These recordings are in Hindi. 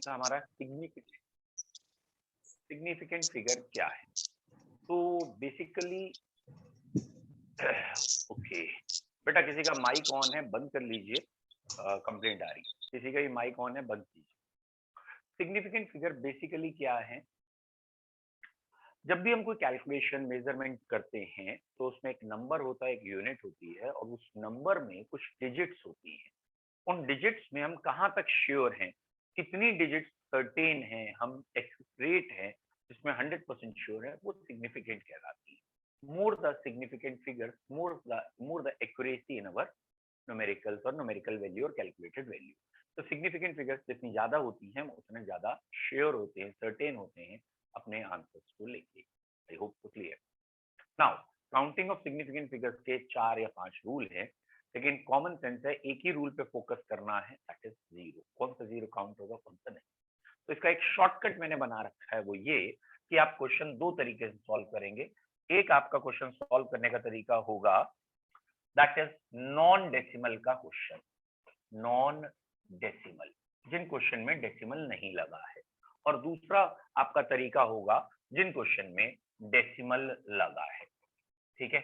था हमारा सिग्निफिकेंट फिगर क्या है। तो बेसिकली ओके बेटा, किसी का माइक ऑन है, बंद कर लीजिए, कंप्लेंट आ रही है। किसी का भी माइक ऑन है, बंद कीजिए। सिग्निफिकेंट फिगर बेसिकली क्या है, जब भी हम कोई कैलकुलेशन मेजरमेंट करते हैं तो उसमें एक नंबर होता है, एक यूनिट होती है, और उस नंबर में कुछ डिजिट्स होती हैं। उन डिजिट्स में हम कहाँ तक श्योर हैं, कितनी डिजिट्स सर्टेन हैं, हम एक्यूरेट हैं, जिसमें 100% श्योर है, वो सिग्निफिकेंट कहलाती है। More the significant figure, more the accuracy in our numericals और न्यूमेरिकल वैल्यू और कैलकुलेटेड वैल्यू। तो सिग्निफिकेंट फिगर्स जितनी ज्यादा होती हैं, उतने ज्यादा श्योर होते हैं, सर्टेन होते हैं अपने आंसर्स को लेके। I hope to clear. Now counting of significant figures के 4 या 5 रूल है, लेकिन कॉमन सेंस है, एक ही रूल पे फोकस करना है, दैट इज जीरो। कौन सा जीरो काउंट होगा, कौन सा नहीं। तो इसका एक शॉर्टकट मैंने बना रखा है, वो ये कि आप क्वेश्चन दो तरीके से सॉल्व करेंगे। एक आपका क्वेश्चन सॉल्व करने का तरीका होगा, दैट इज नॉन डेसिमल का क्वेश्चन, नॉन डेसिमल, जिन क्वेश्चन में डेसिमल नहीं लगा है। और दूसरा आपका तरीका होगा जिन क्वेश्चन में डेसिमल लगा है। ठीक है,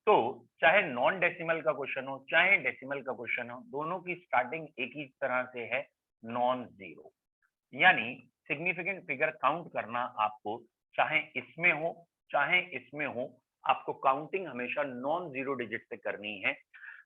तो चाहे नॉन डेसिमल का क्वेश्चन हो चाहे डेसिमल का क्वेश्चन हो, दोनों की स्टार्टिंग एक ही तरह से है, नॉन जीरो। यानी सिग्निफिकेंट फिगर काउंट करना आपको चाहे इसमें हो चाहे इसमें हो, आपको काउंटिंग हमेशा नॉन जीरो डिजिट से करनी है।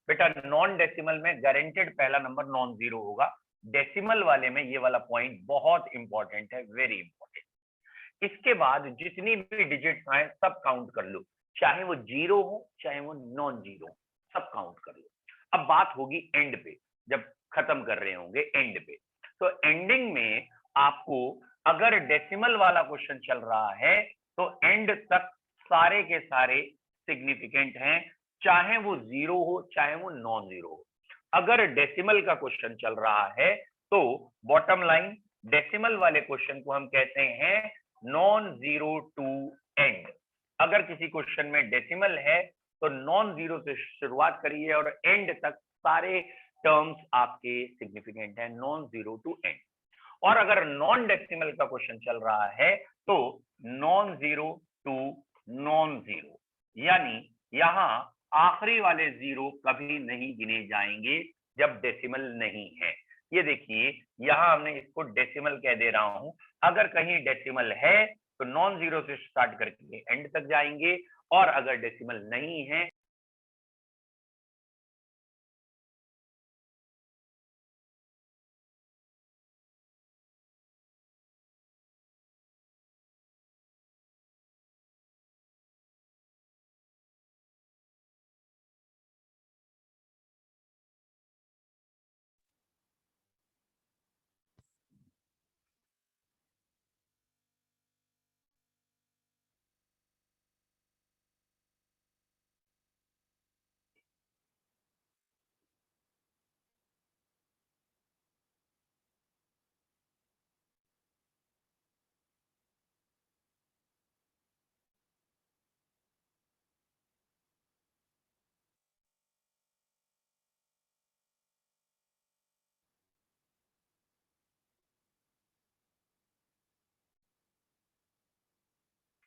बेटा नॉन डेसिमल में गारंटेड पहला नंबर नॉन जीरो होगा, डेसिमल वाले में ये वाला पॉइंट बहुत इंपॉर्टेंट है, वेरी इंपॉर्टेंट। इसके बाद जितनी भी डिजिट्स आए सब काउंट कर लो, चाहे वो जीरो हो चाहे वो नॉन जीरो, सब काउंट कर लो। अब बात होगी एंड पे, जब खत्म कर रहे होंगे एंड पे, तो एंडिंग में आपको अगर डेसिमल वाला क्वेश्चन चल रहा है तो एंड तक सारे के सारे सिग्निफिकेंट हैं, चाहे वो जीरो हो चाहे वो नॉन जीरो हो। अगर डेसिमल का क्वेश्चन चल रहा है तो बॉटम लाइन डेसिमल वाले क्वेश्चन को हम कहते हैं नॉन जीरो टू एंड। अगर किसी क्वेश्चन में डेसिमल है तो नॉन जीरो से शुरुआत करिए और एंड तक सारे टर्म्स आपके सिग्निफिकेंट हैं, नॉन जीरो टू एंड। और अगर नॉन डेसिमल का क्वेश्चन चल रहा है तो non zero to non zero, यानी यहां आखिरी वाले जीरो कभी नहीं गिने जाएंगे जब डेसिमल नहीं है। ये देखिए यहां हमने इसको डेसिमल कह दे रहा हूं, अगर कहीं डेसिमल है तो नॉन जीरो से स्टार्ट करके एंड तक जाएंगे, और अगर डेसिमल नहीं है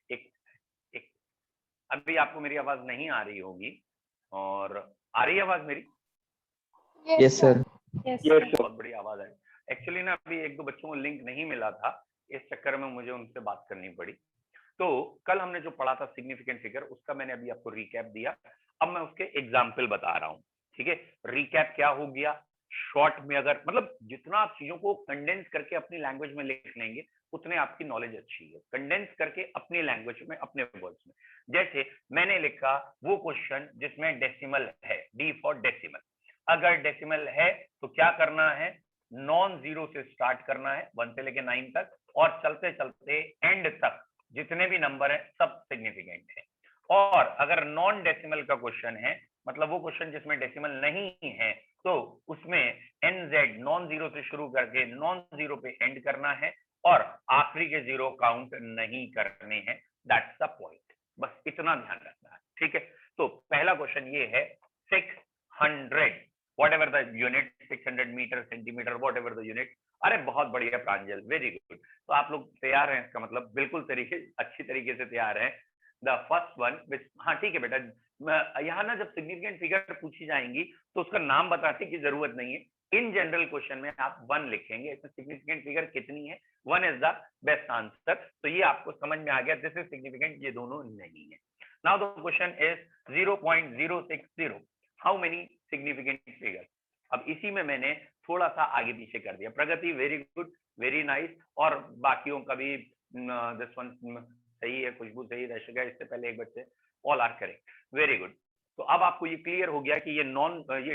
एक, एक, अभी आपको मेरी आवाज नहीं आ रही होगी, और आ रही है आवाज मेरी? Yes sir. बहुत बड़ी आवाज है। एक्चुअली ना अभी एक दो बच्चों को लिंक नहीं मिला था, इस चक्कर में मुझे उनसे बात करनी पड़ी। तो कल हमने जो पढ़ा था सिग्निफिकेंट फिगर, उसका मैंने अभी आपको रिकैप दिया, अब मैं उसके एग्जाम्पल बता रहा हूँ। ठीक है, रिकैप क्या हो गया, शॉर्ट में अगर मतलब जितना आप चीजों को कंडेंस करके अपनी लैंग्वेज में लिख लेंगे उतने आपकी नॉलेज अच्छी है। कंडेंस करके अपनी लैंग्वेज में, अपने वर्ड्स में, जैसे मैंने लिखा वो क्वेश्चन जिसमें डेसिमल है, डी फॉर डेसिमल। अगर डेसिमल है तो क्या करना है, नॉन जीरो से स्टार्ट करना है, 1 से लेके 9 तक, और चलते चलते एंड तक जितने भी नंबर है सब सिग्निफिकेंट है। और अगर नॉन डेसिमल का क्वेश्चन है, मतलब वो क्वेश्चन जिसमें डेसिमल नहीं है, तो उसमें एनजेड नॉन जीरो से शुरू करके नॉन जीरो पे एंड करना है, और आखिरी के जीरो काउंट नहीं करने हैं। दैट्स द पॉइंट, बस इतना ध्यान रखना है। ठीक है, तो पहला क्वेश्चन ये है 600, whatever the unit, 6 600 metre, centimetre, whatever the unit. अरे बहुत बढ़िया प्रांजल, वेरी गुड। तो आप लोग तैयार हैं, इसका मतलब बिल्कुल अच्छी तरीके से तैयार हैं। द फर्स्ट वन विच, हाँ ठीक है बेटा, यहाँ ना जब सिग्निफिकेंट फिगर पूछी जाएंगी तो उसका नाम बताने की जरूरत नहीं है। इन जनरल क्वेश्चन में आप 1 लिखेंगे, इसमें सिग्निफिकेंट फिगर कितनी है, 1 इज द बेस्ट आंसर। तो ये आपको समझ में आ गया, दिस इज सिग्निफिकेंट, ये दोनों नहीं है। Now the question is 0.060, how many significant figure. अब इसी में मैंने थोड़ा सा आगे पीछे कर दिया। प्रगति वेरी गुड, वेरी नाइस, और बाकियों का भी दिस वन सही है, खुशबू सही, रशिका इससे पहले एक बच्चे, all are correct, very good. तो अब आपको ये क्लियर हो गया कि ये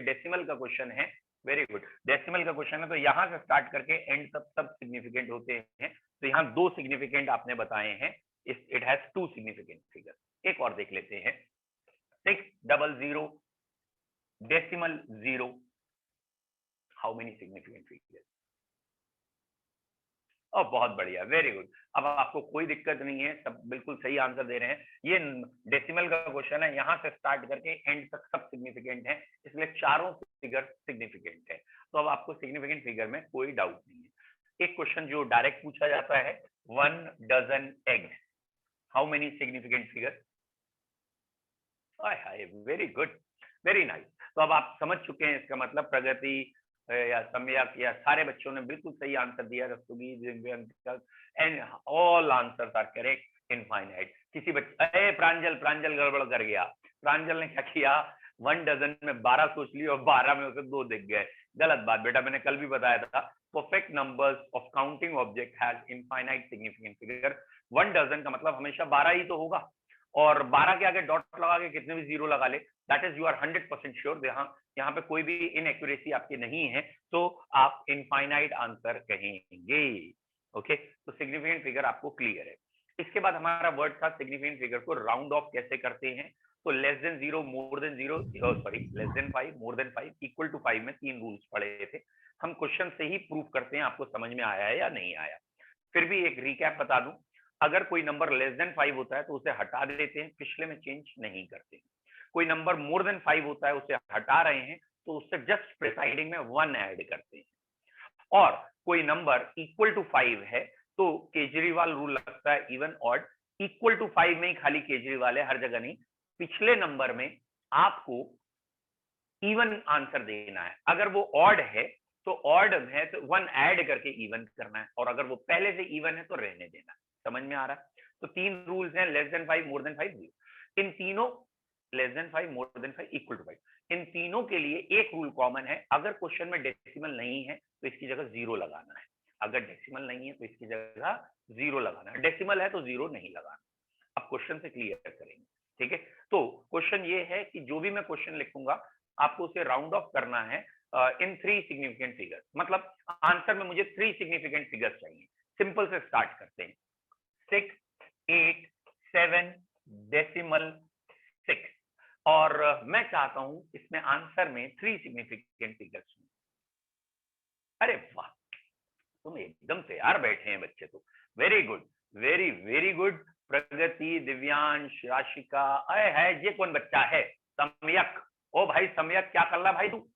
डेसिमल का क्वेश्चन है। वेरी गुड, डेसिमल का क्वेश्चन है, तो यहां से स्टार्ट करके एंड तक सब सिग्निफिकेंट होते हैं। तो यहाँ 2 सिग्निफिकेंट आपने बताए हैं, इट हैज 2 सिग्निफिकेंट फिगर। एक और देख लेते हैं, 600 decimal 0, how many significant figure. और बहुत बढ़िया, वेरी गुड। अब आपको कोई दिक्कत नहीं है, सब बिल्कुल सही आंसर दे रहे हैं। ये डेसिमल का क्वेश्चन है, यहां से स्टार्ट करके एंड तक सब सिग्निफिकेंट है, इसलिए चारों फिगर सिग्निफिकेंट है। तो अब आपको सिग्निफिकेंट फिगर में कोई डाउट नहीं है। एक क्वेश्चन जो डायरेक्ट पूछा जाता है, 1 dozen egg, how many significant figure. Very good, very nice. तो अब आप समझ चुके हैं, इसका मतलब प्रगति या सम्यक या सारे बच्चों ने बिल्कुल सही आंसर दिया, and all answers are correct infinite. किसी बच्चे, प्रांजल गड़बड़ कर गया। प्रांजल ने क्या किया, 1 डजन में 12 सोच ली और 12 में उसे 2 दिख गए। गलत बात बेटा, मैंने कल भी बताया था, perfect numbers of counting object has infinite significant figure. 1 dozen का मतलब हमेशा 12 ही तो होगा, और 12 के आगे डॉट लगा के कितने भी 0 लगा ले, that is you are 100% sure. यहाँ पे कोई भी इनएक्यूरेसी आपकी नहीं है, तो आप इनफाइनाइट आंसर कहेंगे। ओके, तो सिग्निफिकेंट फिगर आपको क्लियर है। इसके बाद हमारा वर्ड था सिग्निफिकेंट फिगर को राउंड ऑफ कैसे करते हैं। तो less than 0, more than 0, sorry less than 5, more than 5, equal to 5 में 3 रूल्स पढ़े थे। हम क्वेश्चन से ही प्रूव करते हैं आपको समझ में आया है या नहीं आया। फिर भी एक रिकैप बता दूं, अगर कोई नंबर लेस देन 5 होता है तो उसे हटा देते हैं, पिछले में चेंज नहीं करते। कोई नंबर मोर देन 5 होता है, उसे हटा रहे हैं तो उससे जस्ट प्रिसाइडिंग में 1 ऐड करते हैं। और कोई नंबर इक्वल टू 5 है तो केजरीवाल रूल लगता है इवन ऑड। इक्वल टू 5 में ही खाली केजरीवाल है, हर जगह नहीं। पिछले नंबर में आपको इवन आंसर देना है। अगर वो ऑड है तो ऑड है तो 1 ऐड करके इवन करना है, और अगर वो पहले से इवन है तो रहने देना है। समझ में आ रहा है। तो 3 रूल्स हैं, लेस देन 5, मोर देन 5, 0। इन तीनों, less than 5, more than 5, equal to 5, इन तीनों के लिए एक रूल कॉमन है, अगर क्वेश्चन में डेसिमल नहीं है तो इसकी जगह 0 लगाना है। अगर डेसिमल नहीं है तो इसकी जगह 0 लगाना है, डेसिमल है तो 0 नहीं लगाना। अब क्वेश्चन से क्लियर करेंगे, ठीक है। तो क्वेश्चन ये है कि जो भी मैं क्वेश्चन लिखूंगा आपको उसे राउंड ऑफ करना है इन 3 सिग्निफिकेंट फिगर्स। मतलब आंसर में मुझे 3 सिग्निफिकेंट फिगर्स चाहिए। सिंपल से स्टार्ट करते हैं, 6, 8, 7, डेसिमल 6। और मैं चाहता हूं इसमें आंसर में 3 सिग्निफिकेंट फिगर्स। अरे वाह, तुम एकदम तैयार बैठे हैं बच्चे तो। Very good, very very good. Pragati, Divyansh, Rashika, अरे है ये कौन बच्चा है, सम्यक। ओ भाई सम्यक, क्या कर रहा भाई तू।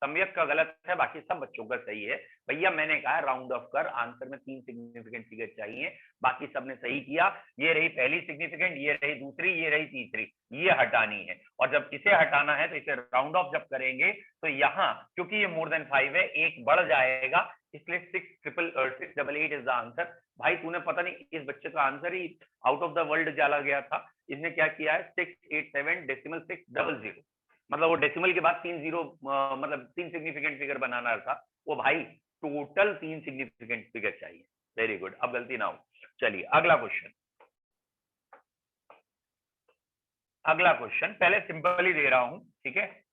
सम्यक का गलत है, बाकी सब बच्चों का सही है। भैया मैंने कहा राउंड ऑफ कर, आंसर में 3 सिग्निफिकेंट फिगर चाहिए, बाकी सबने सही किया। ये रही पहली सिग्निफिकेंट, ये रही दूसरी, ये रही तीसरी, ये हटानी है। और जब इसे हटाना है तो इसे राउंड ऑफ जब करेंगे तो यहाँ क्योंकि ये मोर देन 5 है, एक बढ़ जाएगा, इसलिए 688 इज द आंसर। भाई तूने पता नहीं इस बच्चे का answer he out of the world चला गया था। इसने क्या किया है, 687 डेसिमल 600, मतलब वो डेसिमल के बाद 3 जीरो, मतलब 3 सिग्निफिकेंट फिगर बनाना था वो। भाई टोटल 3 सिग्निफिकेंट फिगर चाहिए। वेरी गुड, अब गलती ना हो। चलिए अगला क्वेश्चन, अगला क्वेश्चन पहले सिंपल ही दे रहा हूं, ठीक है।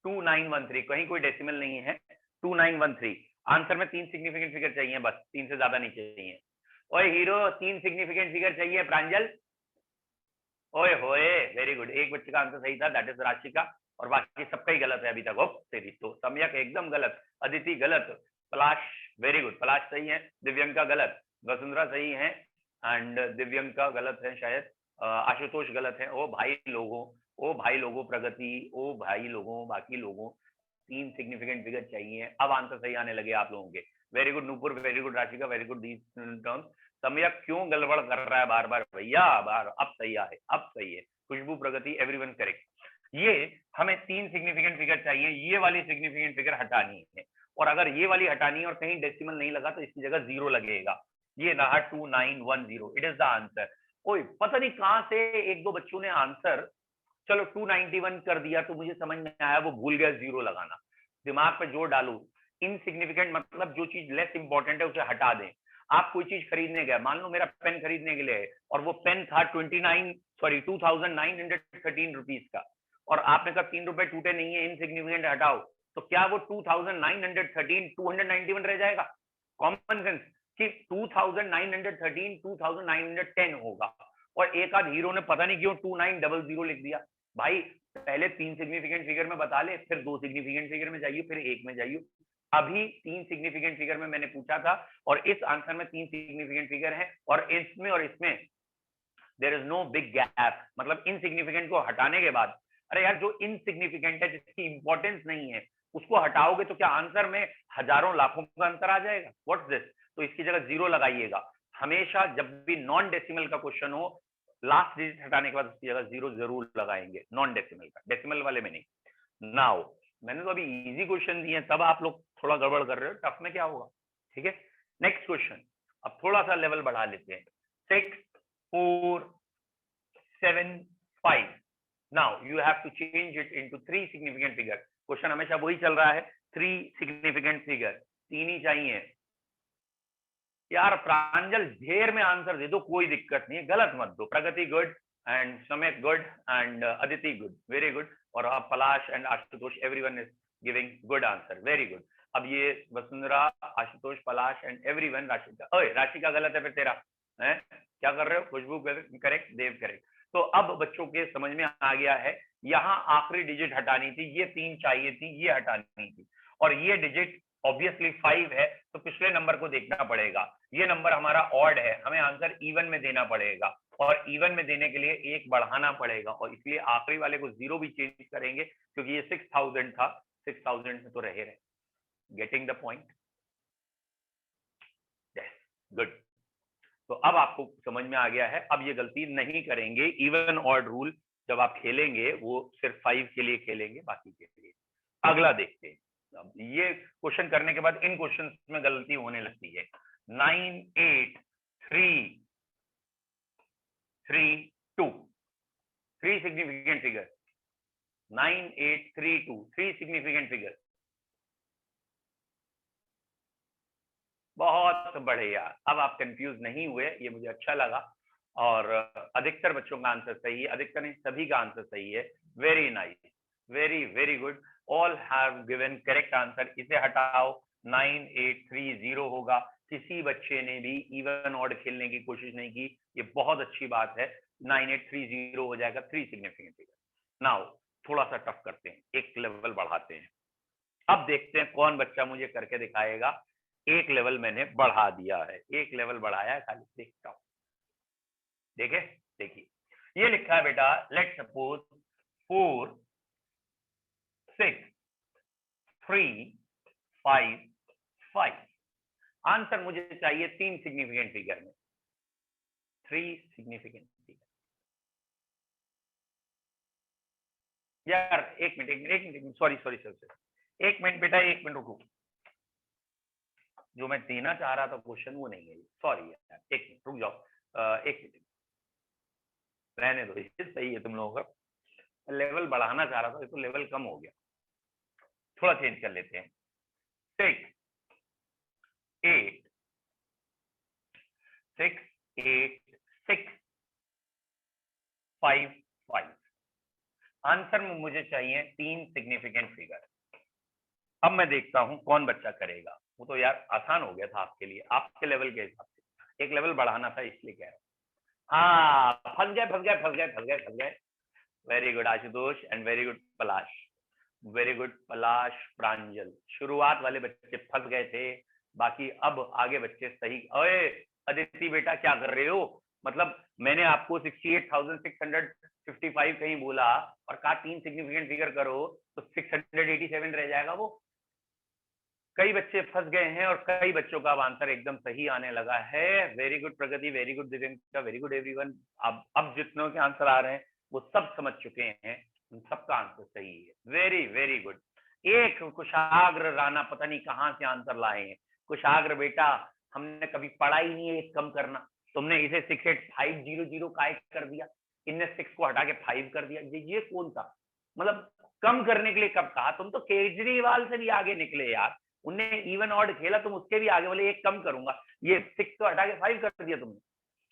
2913, कहीं कोई डेसिमल नहीं है। 2913 आंसर में 3 सिग्निफिकेंट फिगर चाहिए, बस 3 से ज्यादा नहीं चाहिए। ओए हीरो, 3 सिग्निफिकेंट फिगर चाहिए। प्रांजल, ओए होए, वेरी गुड। एक बच्चे का आंसर सही था, दैट इज राशिका, और बाकी सबका ही गलत है अभी तक। तेरी तो सम्यक एकदम गलत, अदिति गलत, पलाश वेरी गुड, पलाश सही है, दिव्यंका गलत, वसुंधरा सही है, एंड दिव्यंका गलत है शायद, आशुतोष गलत है। ओ भाई लोगों, ओ भाई लोगों प्रगति, ओ भाई लोगों, बाकी लोगों, 3 सिग्निफिकेंट फिगर चाहिए। अब आंसर सही आने लगे आप लोगों के। Very good Nupur, very good Rashika, very good Deep टर्म्स। समय क्यों गड़बड़ कर रहा है बार बार भैया? बार अब सही है, अब सही है। खुशबू प्रगति, एवरीवन करेक्ट। ये हमें 3 सिग्निफिकेंट फिगर चाहिए, ये वाली सिग्निफिकेंट फिगर हटानी है, और अगर ये वाली हटानी है और कहीं डेसिमल नहीं लगा तो इसकी जगह 0 लगेगा। ये रहा 2910, इट इज द आंसर। ओए पता नहीं कहां से एक दो बच्चों ने आंसर चलो 291 कर दिया, तो मुझे समझ में आया वो भूल गया 0 लगाना। दिमाग पे जोर डालू, इनसिग्निफिकेंट मतलब जो चीज लेस इंपॉर्टेंट है उसे हटा दें। आप कोई चीज खरीदने गए, मान लो मेरा पेन खरीदने के लिए है, और वो पेन था 2913 रुपीज का, और आपने कहा 3 रुपए टूटे नहीं है, इनसिग्निफिकेंट हटाओ, तो क्या वो 2913 291 रह जाएगा? कॉमन सेंस कि 2913 2910 होगा, और एक आध हीरो ने पता नहीं क्यों 2900 लिख दिया। भाई पहले 3 सिग्निफिकेंट फिगर में बता ले, फिर 2 सिग्निफिकेंट फिगर में जाइए, फिर 1 में जाइए। अभी 3 सिग्निफिकेंट फिगर में मैंने पूछा था, और इस आंसर में 3 सिग्निफिकेंट फिगर है, और इसमें there is no big gap. मतलब इनसिग्निफिकेंट को हटाने के बाद, अरे यार जो इनसिग्निफिकेंट है, जिसकी इंपॉर्टेंस नहीं है, उसको हटाओगे तो क्या आंसर में हजारों लाखों का अंतर आ जाएगा? What's this? तो इसकी जगह 0 लगाइएगा। हमेशा जब भी नॉन डेसिमल का क्वेश्चन हो, लास्ट डिजिट हटाने के बाद उसकी जगह 0 जरूर लगाएंगे, नॉन डेसिमल का, डेसिमल वाले में नहीं। नाउ मैंने तो अभी इजी क्वेश्चन दिए हैं, तब आप लोग थोड़ा गड़बड़ कर रहे हो, टफ में क्या होगा? ठीक है, नेक्स्ट क्वेश्चन। अब थोड़ा सा लेवल बढ़ा लेते हैं। 6 4 7 5। Now you have to change it into 3 significant figure. Question हमेशा वही चल रहा है, 3 significant figure, 3 ही चाहिए यार। प्रांजल ढेर में आंसर दे दो, कोई दिक्कत नहीं है, गलत मत दो। Pragati good, and Samay good, and Aditi good, very good, और Palash and Ashutosh, everyone is giving good answer, very good. अब ये वसुंधरा, आशुतोष, पलाश एंड एवरीवन, राशिका, ओए राशिका गलत है फिर तेरा, है क्या कर रहे हो? खुशबू करेक्ट, देव करेक्ट। तो अब बच्चों के समझ में आ गया है, यहाँ आखिरी डिजिट हटानी थी, ये 3 चाहिए थी, ये हटानी थी, और ये डिजिट ऑब्वियसली 5 है, तो पिछले नंबर को देखना पड़ेगा। ये नंबर हमारा ऑड है, हमें आंसर इवन में देना पड़ेगा, और इवन में देने के लिए 1 बढ़ाना पड़ेगा, और इसलिए आखिरी वाले को 0 भी चेंज करेंगे, क्योंकि ये 6000 था, 6000 में तो रहे। Getting the point? गुड। तो अब आपको समझ में आ गया है, अब ये गलती नहीं करेंगे। इवन ऑड रूल जब आप खेलेंगे वो सिर्फ 5 के लिए खेलेंगे, बाकी के लिए। अगला देखते हैं। अब ये क्वेश्चन करने के बाद इन क्वेश्चन में गलती होने लगती है। 9 8 3 3 2, 3 सिग्निफिकेंट फिगर। 9 8 3 2, 3 significant figure. बहुत बढ़िया, अब आप कंफ्यूज नहीं हुए, ये मुझे अच्छा लगा, और अधिकतर बच्चों का आंसर सही है, अधिकतर नहीं सभी का आंसर सही है। Very nice, very very good, all have given correct answer. इसे हटाओ, 9830 होगा। किसी बच्चे ने भी इवन ऑड खेलने की कोशिश नहीं की, ये बहुत अच्छी बात है। 9830 हो जाएगा, 3 सिग्निफिकेंट फिगर। नाउ थोड़ा सा टफ करते हैं, एक लेवल बढ़ाते हैं। अब देखते हैं कौन बच्चा मुझे करके दिखाएगा। एक लेवल मैंने बढ़ा दिया है, एक लेवल बढ़ाया है, खाली देखता हूं। देखे, देखिए ये लिखा है बेटा, लेट सपोज 4 6 3 5 5। आंसर मुझे चाहिए 3 सिग्निफिकेंट फिगर में, 3 सिग्निफिकेंट फिगर। यार एक मिनट, सॉरी, एक मिनट बेटा, एक मिनट रुको। जो मैं देना चाह रहा था क्वेश्चन वो नहीं है, सॉरी यार, एक मिनट रुक जाओ, एक मिनट रहने दो, ये सही है तुम लोगों का। लेवल बढ़ाना चाह रहा था, तो लेवल कम हो गया, थोड़ा चेंज कर लेते हैं। 6 8 6 8 6 5 5। आंसर में मुझे चाहिए 3 सिग्निफिकेंट फिगर। अब मैं देखता हूं कौन बच्चा करेगा। वो तो यार आसान हो गया था आपके लिए, आपके लेवल के हिसाब से, एक लेवल बढ़ाना था इसलिए कह रहा हूं। हाँ, फंस गए। Very good Ashutosh, and very good Palash, very good Palash, Pranjal. शुरुआत वाले बच्चे फंस गए थे, बाकी अब आगे बच्चे सही। ओए अदिति बेटा क्या कर रहे हो? मतलब मैंने आपको 68,600 55 कहीं बोला और कहा 3 सिग्निफिकेंट फिगर करो तो 687 रह जाएगा वो। कई बच्चे फंस गए हैं और कई बच्चों का आंसर एकदम सही आने लगा है। Very good Pragati, very good Divyanka, very good everyone. अब जितनों के आंसर आ रहे हैं वो सब समझ चुके हैं, उन सबका आंसर सही है। Very very good. एक कुशाग्र राणा पता नहीं कहां से आंसर लाए हैं। कुशाग्र बेटा, हमने कभी पढ़ा ही नहीं है एक कम करना, तुमने इसे 68500 का कर दिया, इनने 6 को हटा के 5 कर दिया। ये कौन था? मतलब कम करने के लिए कब कहा? तुम तो केजरीवाल से भी आगे निकले यार, उनने इवन ऑड खेला, तुम उसके भी आगे बोले एक कम करूंगा, ये 6 तो हटा के 5 कर दिया तुमने।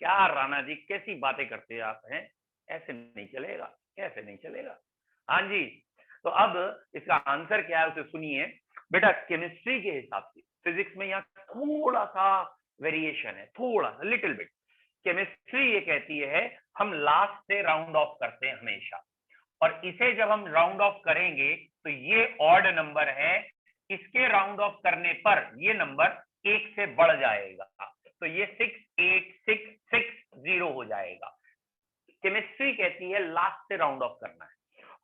क्या राणा जी कैसी बातें करते हैं आप, हैं? ऐसे नहीं चलेगा, कैसे नहीं चलेगा। हाँ जी, तो अब इसका आंसर क्या है उसे सुनिए बेटा। केमिस्ट्री के हिसाब से फिजिक्स में यहाँ थोड़ा सा वेरिएशन है, थोड़ा सा, लिटिल बिट। केमिस्ट्री ये कहती है हम लास्ट से राउंड ऑफ करते हैं हमेशा, और इसे जब हम राउंड ऑफ करेंगे तो ये ऑड नंबर है, इसके राउंड ऑफ करने पर ये नंबर 1 से बढ़ जाएगा, तो ये 68660 हो जाएगा। केमिस्ट्री कहती है लास्ट से राउंड ऑफ करना है,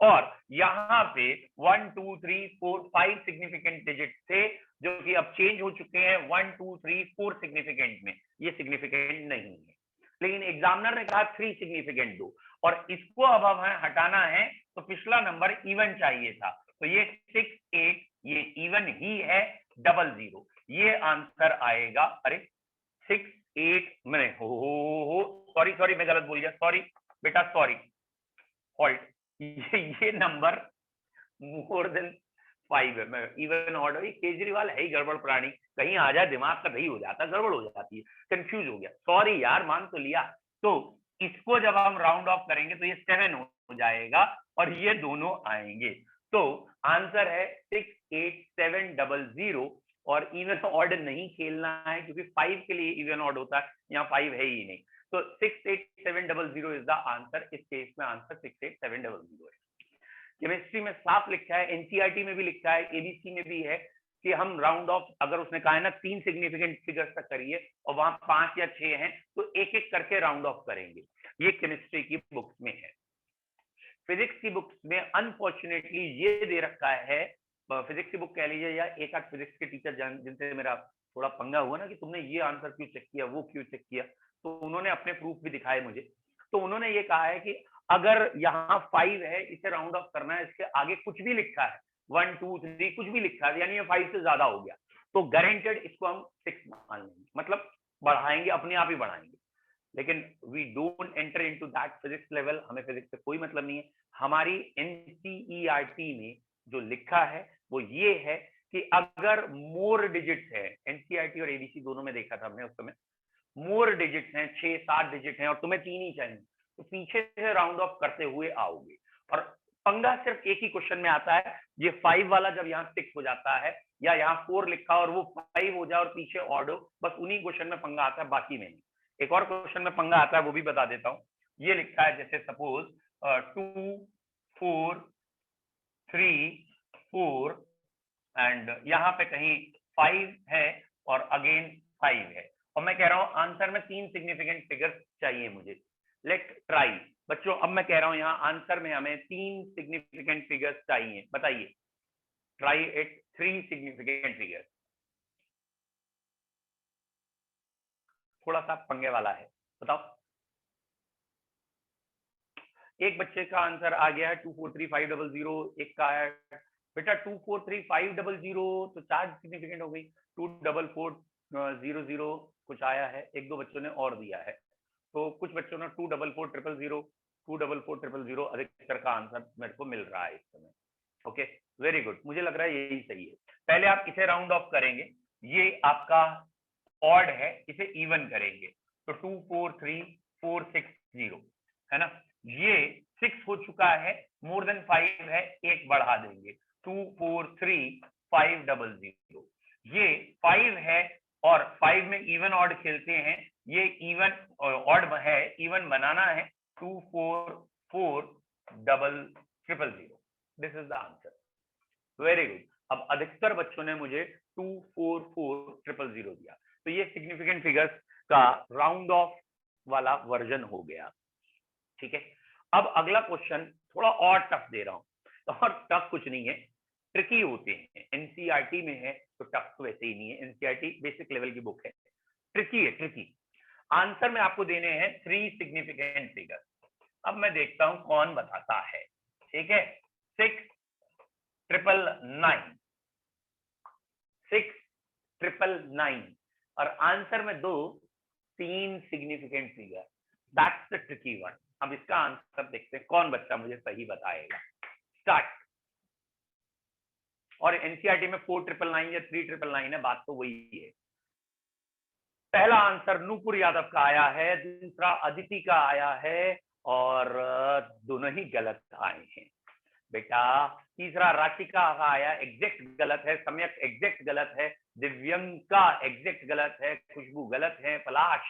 और यहाँ पे 1 2 3 4 5 सिग्निफिकेंट डिजिट थे जो कि अब चेंज हो चुके हैं 1 2 3 4 सिग्निफिकेंट में। ये सिग्निफिकेंट नहीं है, लेकिन एग्जामिनर ने कहा 3 सिग्निफिकेंट दो, और इसको अब हमें हटाना है तो पिछला नंबर इवन चाहिए था, तो ये 68 ये इवन ही है, 00 ये आंसर आएगा। अरे 68 मैंने हो सॉरी मैं गलत बोल गया, सॉरी बेटा, सॉरी, हॉल्ट। ये नंबर मोर देन 5 है। मैं इवन ऑर्डर, केजरीवाल है ही गड़बड़ प्राणी, कहीं आ जाए दिमाग का दही हो जाता, गड़बड़ हो जाती है, कंफ्यूज हो गया, सॉरी यार, मान तो लिया। तो इसको जब हम राउंड ऑफ करेंगे तो ये 7 हो जाएगा और ये दोनों आएंगे, तो आंसर है 68700। और इवन ऑड नहीं खेलना है क्योंकि 5 के लिए इवन ऑड होता है, यहाँ 5 है ही नहीं, तो 68700 इज द आंसर। इस केस में आंसर 68700 है। केमिस्ट्री में साफ लिखा है, एनसीईआरटी में भी लिखा है, एबीसी में भी है कि हम राउंड ऑफ, अगर उसने कहा है ना 3 सिग्निफिकेंट फिगर्स तक करिए और वहां 5 या 6 हैं तो एक एक करके राउंड ऑफ करेंगे। ये केमिस्ट्री की बुक्स में है। फिजिक्स की बुक्स में अनफॉर्चुनेटली ये दे रखा है, फिजिक्स की बुक कह लीजिए या एक आध फिजिक्स के टीचर जिनसे मेरा थोड़ा पंगा हुआ ना कि तुमने ये आंसर क्यों चेक किया, वो क्यों चेक किया, तो उन्होंने अपने प्रूफ भी दिखाए मुझे। तो उन्होंने ये कहा है कि अगर यहाँ 5 है, इसे राउंड ऑफ करना है, इसके आगे कुछ भी लिखा है 1 2 3 कुछ भी लिखा है, यानी ये 5 से ज्यादा हो गया, तो गारंटेड इसको हम 6 मान लेंगे, मतलब बढ़ाएंगे, अपने आप ही बढ़ाएंगे। लेकिन we don't enter into that physics level, हमें फिजिक्स से कोई मतलब नहीं है। हमारी एनसीईआरटी में जो लिखा है वो ये है कि अगर मोर डिजिट्स है, एनसीईआरटी और एबीसी दोनों में देखा था हमने उस समय, मोर डिजिट्स हैं, 6-7 डिजिट हैं और तुम्हें 3 ही चाहिए, तो पीछे से राउंड ऑफ करते हुए आओगे। और पंगा सिर्फ एक ही क्वेश्चन में आता है, ये 5 वाला जब यहाँ 6 हो जाता है, या यहाँ 4 लिखा और वो 5 हो जाए और पीछे ऑड हो, बस उन्हीं क्वेश्चन में पंगा आता है, बाकी में नहीं। एक और क्वेश्चन में पंगा आता है, वो भी बता देता हूँ। ये लिखा है जैसे सपोज 2 4 3 4 एंड यहाँ पे कहीं 5 है और अगेन 5 है, और मैं कह रहा हूँ आंसर में 3 सिग्निफिकेंट फिगर्स चाहिए मुझे। लेट ट्राई बच्चों, अब मैं कह रहा हूँ यहाँ आंसर में हमें 3 सिग्निफिकेंट फिगर्स चाहिए, बताइए, ट्राई इट, 3 सिग्निफिकेंट फिगर्स। थोड़ा सा पंगे वाला है, बताओ। एक बच्चे का आंसर आ गया है 243500, एक का है बेटा 243500, तो 4 सिग्निफिकेंट हो गई। 244000 कुछ आया है, एक दो बच्चों ने और दिया है, तो कुछ बच्चों ने 244000 244000 अधिकतर का आंसर मेरे को मिल रहा है इस समय। ओके, वेरी गुड, मुझे लग रहा है यही सही है। पहले आप इसे राउंड ऑफ करेंगे, ये आपका ऑड है, इसे इवन करेंगे, तो 243460 है ना, ये 6 हो चुका है, मोर देन 5 है, एक बढ़ा देंगे, 243500। ये 5 है और 5 में इवन ऑड खेलते हैं, ये इवन ऑड है, इवन बनाना है, 244000। This is the answer, very good. अब अधिकतर बच्चों ने मुझे 244000 दिया, तो ये सिग्निफिकेंट फिगर्स का राउंड ऑफ वाला वर्जन हो गया, ठीक है। अब अगला क्वेश्चन थोड़ा और टफ दे रहा हूं, और टफ कुछ नहीं है, ट्रिकी होते हैं। एनसीईआरटी में है तो टफ तो वैसे ही नहीं है, एनसीईआरटी बेसिक लेवल की बुक है, ट्रिकी है, ट्रिकी। आंसर में आपको देने हैं 3 सिग्निफिकेंट फिगर। अब मैं देखता हूं कौन बताता है। ठीक है, 6,999, 6,999 और आंसर में दो 3 significant figure, that's the tricky one. अब इसका आंसर देखते हैं, कौन बच्चा मुझे सही बताएगा। स्टार्ट। और एनसीईआरटी में 4,999 या 3,999 है, बात तो वही है। पहला आंसर नूपुर यादव का आया है, दूसरा अदिति का आया है, और दोनों ही गलत आए हैं बेटा। तीसरा राशिका का आया, एग्जैक्ट गलत है, सम्यक एग्जैक्ट गलत है, दिव्यंका एग्जैक्ट गलत है, खुशबू गलत है, पलाश,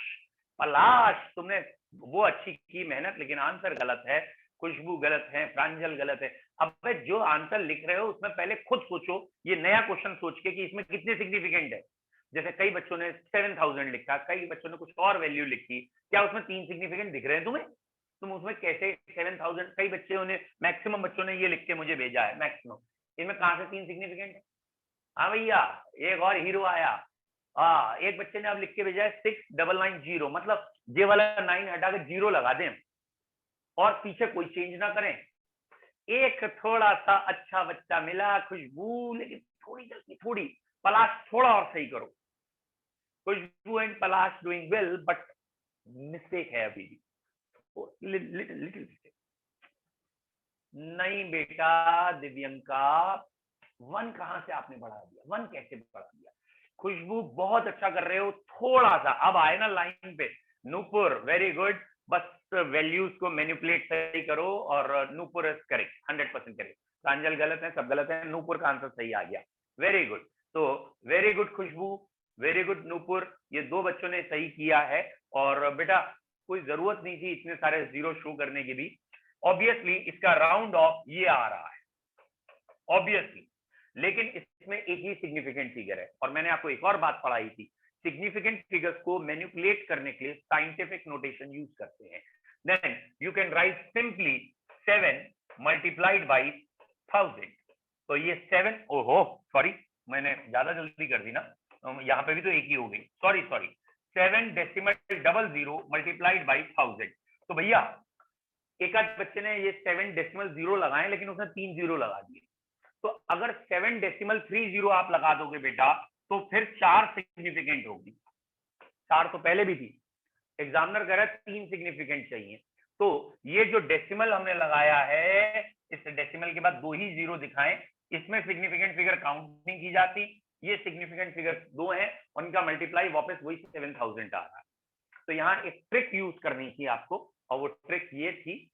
पलाश तुमने वो अच्छी की मेहनत लेकिन आंसर गलत है, खुशबू गलत है, प्रांजल गलत है। अब जो आंसर लिख रहे हो उसमें पहले खुद सोचो, ये नया क्वेश्चन सोच के कि इसमें कितने सिग्निफिकेंट है। जैसे कई बच्चों ने 7,000 लिखा, कई बच्चों ने कुछ और वैल्यू लिखी, क्या उसमें 3 सिग्निफिकेंट दिख रहे हैं तुम्हें? तुम उसमें कैसे 7,000, कई बच्चों ने, मैक्सिमम बच्चों ने ये लिख के मुझे भेजा है, मैक्सिमम, इनमें कहां से 3 सिग्निफिकेंट है? हाँ भैया, एक और हीरो आया। हाँ, एक बच्चे ने अब लिख के भेजा है 6,990, मतलब ये वाला 9 हटा के 0 लगा दें और पीछे कोई चेंज ना करें। एक थोड़ा सा अच्छा बच्चा मिला, खुशबू, लेकिन थोड़ी जल्दी, थोड़ी पलाश थोड़ा और सही करो। Khushbu and Palash doing well, but mistake है अभी भी, लिटिल मिस्टेक। नहीं बेटा दिव्यंका, 1 कहां से आपने बढ़ा दिया, 1 कैसे बढ़ा दिया? खुशबू बहुत अच्छा कर रहे हो, थोड़ा सा अब आए ना लाइन पे। नूपुर वेरी गुड, बस वैल्यूज को मैनिपुलेट सही करो, और नूपुर इज करेक्ट, 100% करेक्ट। प्रांजल गलत है, सब गलत है, नूपुर का आंसर सही आ गया, वेरी गुड। तो वेरी गुड खुशबू, वेरी गुड नूपुर, ये 2 बच्चों ने सही किया है। और बेटा कोई जरूरत नहीं थी इतने सारे 0 शो करने की भी, ऑब्वियसली इसका राउंड ऑफ ये आ रहा है, ऑब्वियसली, लेकिन इसमें एक ही सिग्निफिकेंट फिगर है। और मैंने आपको एक और बात पढ़ाई थी, सिग्निफिकेंट फिगर्स को मैनिपुलेट करने के लिए साइंटिफिक नोटेशन यूज करते हैं। Then you can write simply 7 multiplied by 1000। तो ये 7, ओहो सॉरी, मैंने ज्यादा जल्दी कर दी ना, यहाँ पे भी तो एक ही हो गई, सॉरी सॉरी, 7.00 मल्टीप्लाइड बाई 1000। तो भैया एक आध बच्चे ने ये 7.0 लगाए, लेकिन उसने 3 0 लगा दिए। तो अगर 7.30 आप लगा दोगे बेटा, तो फिर 4 सिग्निफिकेंट होगी। 4 तो पहले भी थी, एग्जामिनर कह रहा है 3 सिग्निफिकेंट चाहिए। तो ये जो डेसिमल हमने लगाया है, इस डेसिमल के बाद 2 ही 0 दिखाएं, इसमें सिग्निफिकेंट फिगर काउंट नहीं की जाती। ये सिग्निफिकेंट फिगर 2 है, उनका मल्टीप्लाई वापस वही 7,000 आ रहा है। तो यहाँ एक ट्रिक यूज करनी थी आपको, और वो ट्रिक ये थी,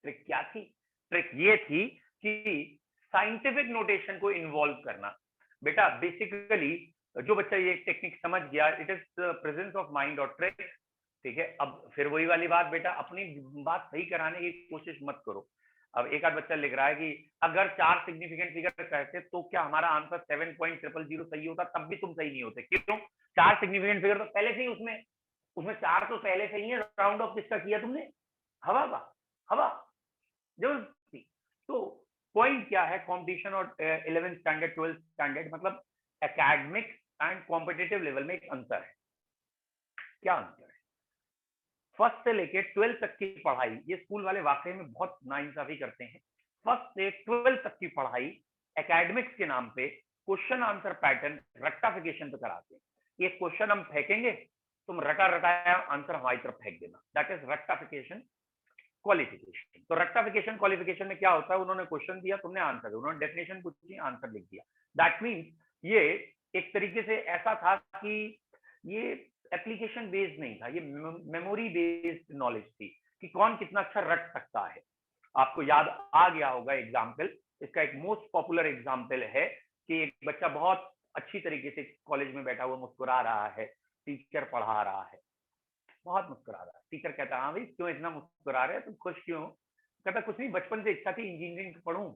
ट्रिक क्या थी? ट्रिक ये थी कि साइंटिफिक नोटेशन को इन्वॉल्व करना। बेटा बेसिकली जो बच्चा ये टेक्निक समझ गया, it is presence of mind और ट्रिक। ठीक है, अब फिर वही वाली बात बेटा, अपनी बात सही कराने की कोशिश मत करो। अब एक आध बच्चा लिख रहा है कि अगर 4 सिग्निफिकेंट फिगर कहते तो क्या हमारा आंसर 7.000 सही होता? तब भी तुम सही नहीं होते। क्यों? 4 सिग्निफिकेंट फिगर तो पहले से ही उसमें 4 तो पहले से ही है। राउंड ऑफ किसका किया तुमने? हवा का, हवा जबरदस्ती। तो पॉइंट क्या है, कंपटीशन और 11th स्टैंडर्ड 12th स्टैंडर्ड, मतलब एकेडमिक एंड कॉम्पिटिटिव लेवल में एक अंतर है। क्या अंतर है? फर्स्ट से लेके 12th तक की पढ़ाई, ये स्कूल वाले वाकई में बहुत नाइंसाफी करते हैं। फर्स्ट से 12th तक की पढ़ाई एकेडमिक्स के नाम पे क्वेश्चन आंसर पैटर्न रट्टाफिकेशन पे कराते हैं। एक क्वेश्चन हम फेंकेंगे, तुम रटा रटाया आंसर हमारी तरफ फेंक देना, दैट इज रट्टाफिकेशन क्वालिफिकेशन। तो रट्टाफिकेशन क्वालिफिकेशन में क्या होता है, उन्होंने क्वेश्चन दिया, तुमने आंसर दिया, उन्होंने डेफिनेशन पूछी, आंसर लिख दिया। दैट मीन्स ये एक तरीके से ऐसा था कि ये एप्लीकेशन बेस्ड नहीं था, ये मेमोरी बेस्ड नॉलेज थी कि कौन कितना अच्छा रट सकता है। आपको याद आ गया होगा एग्जाम्पल, इसका एक मोस्ट पॉपुलर एग्जाम्पल है कि एक बच्चा बहुत अच्छी तरीके से कॉलेज में बैठा हुआ मुस्कुरा रहा है, टीचर पढ़ा रहा है, बहुत मुस्कुरा रहा है। टीचर कहता है हाँ भाई क्यों इतना मुस्कुरा रहे हैं, तुम खुश क्यों? कहता कुछ नहीं, बचपन से इच्छा थी इंजीनियरिंग पढ़ूं,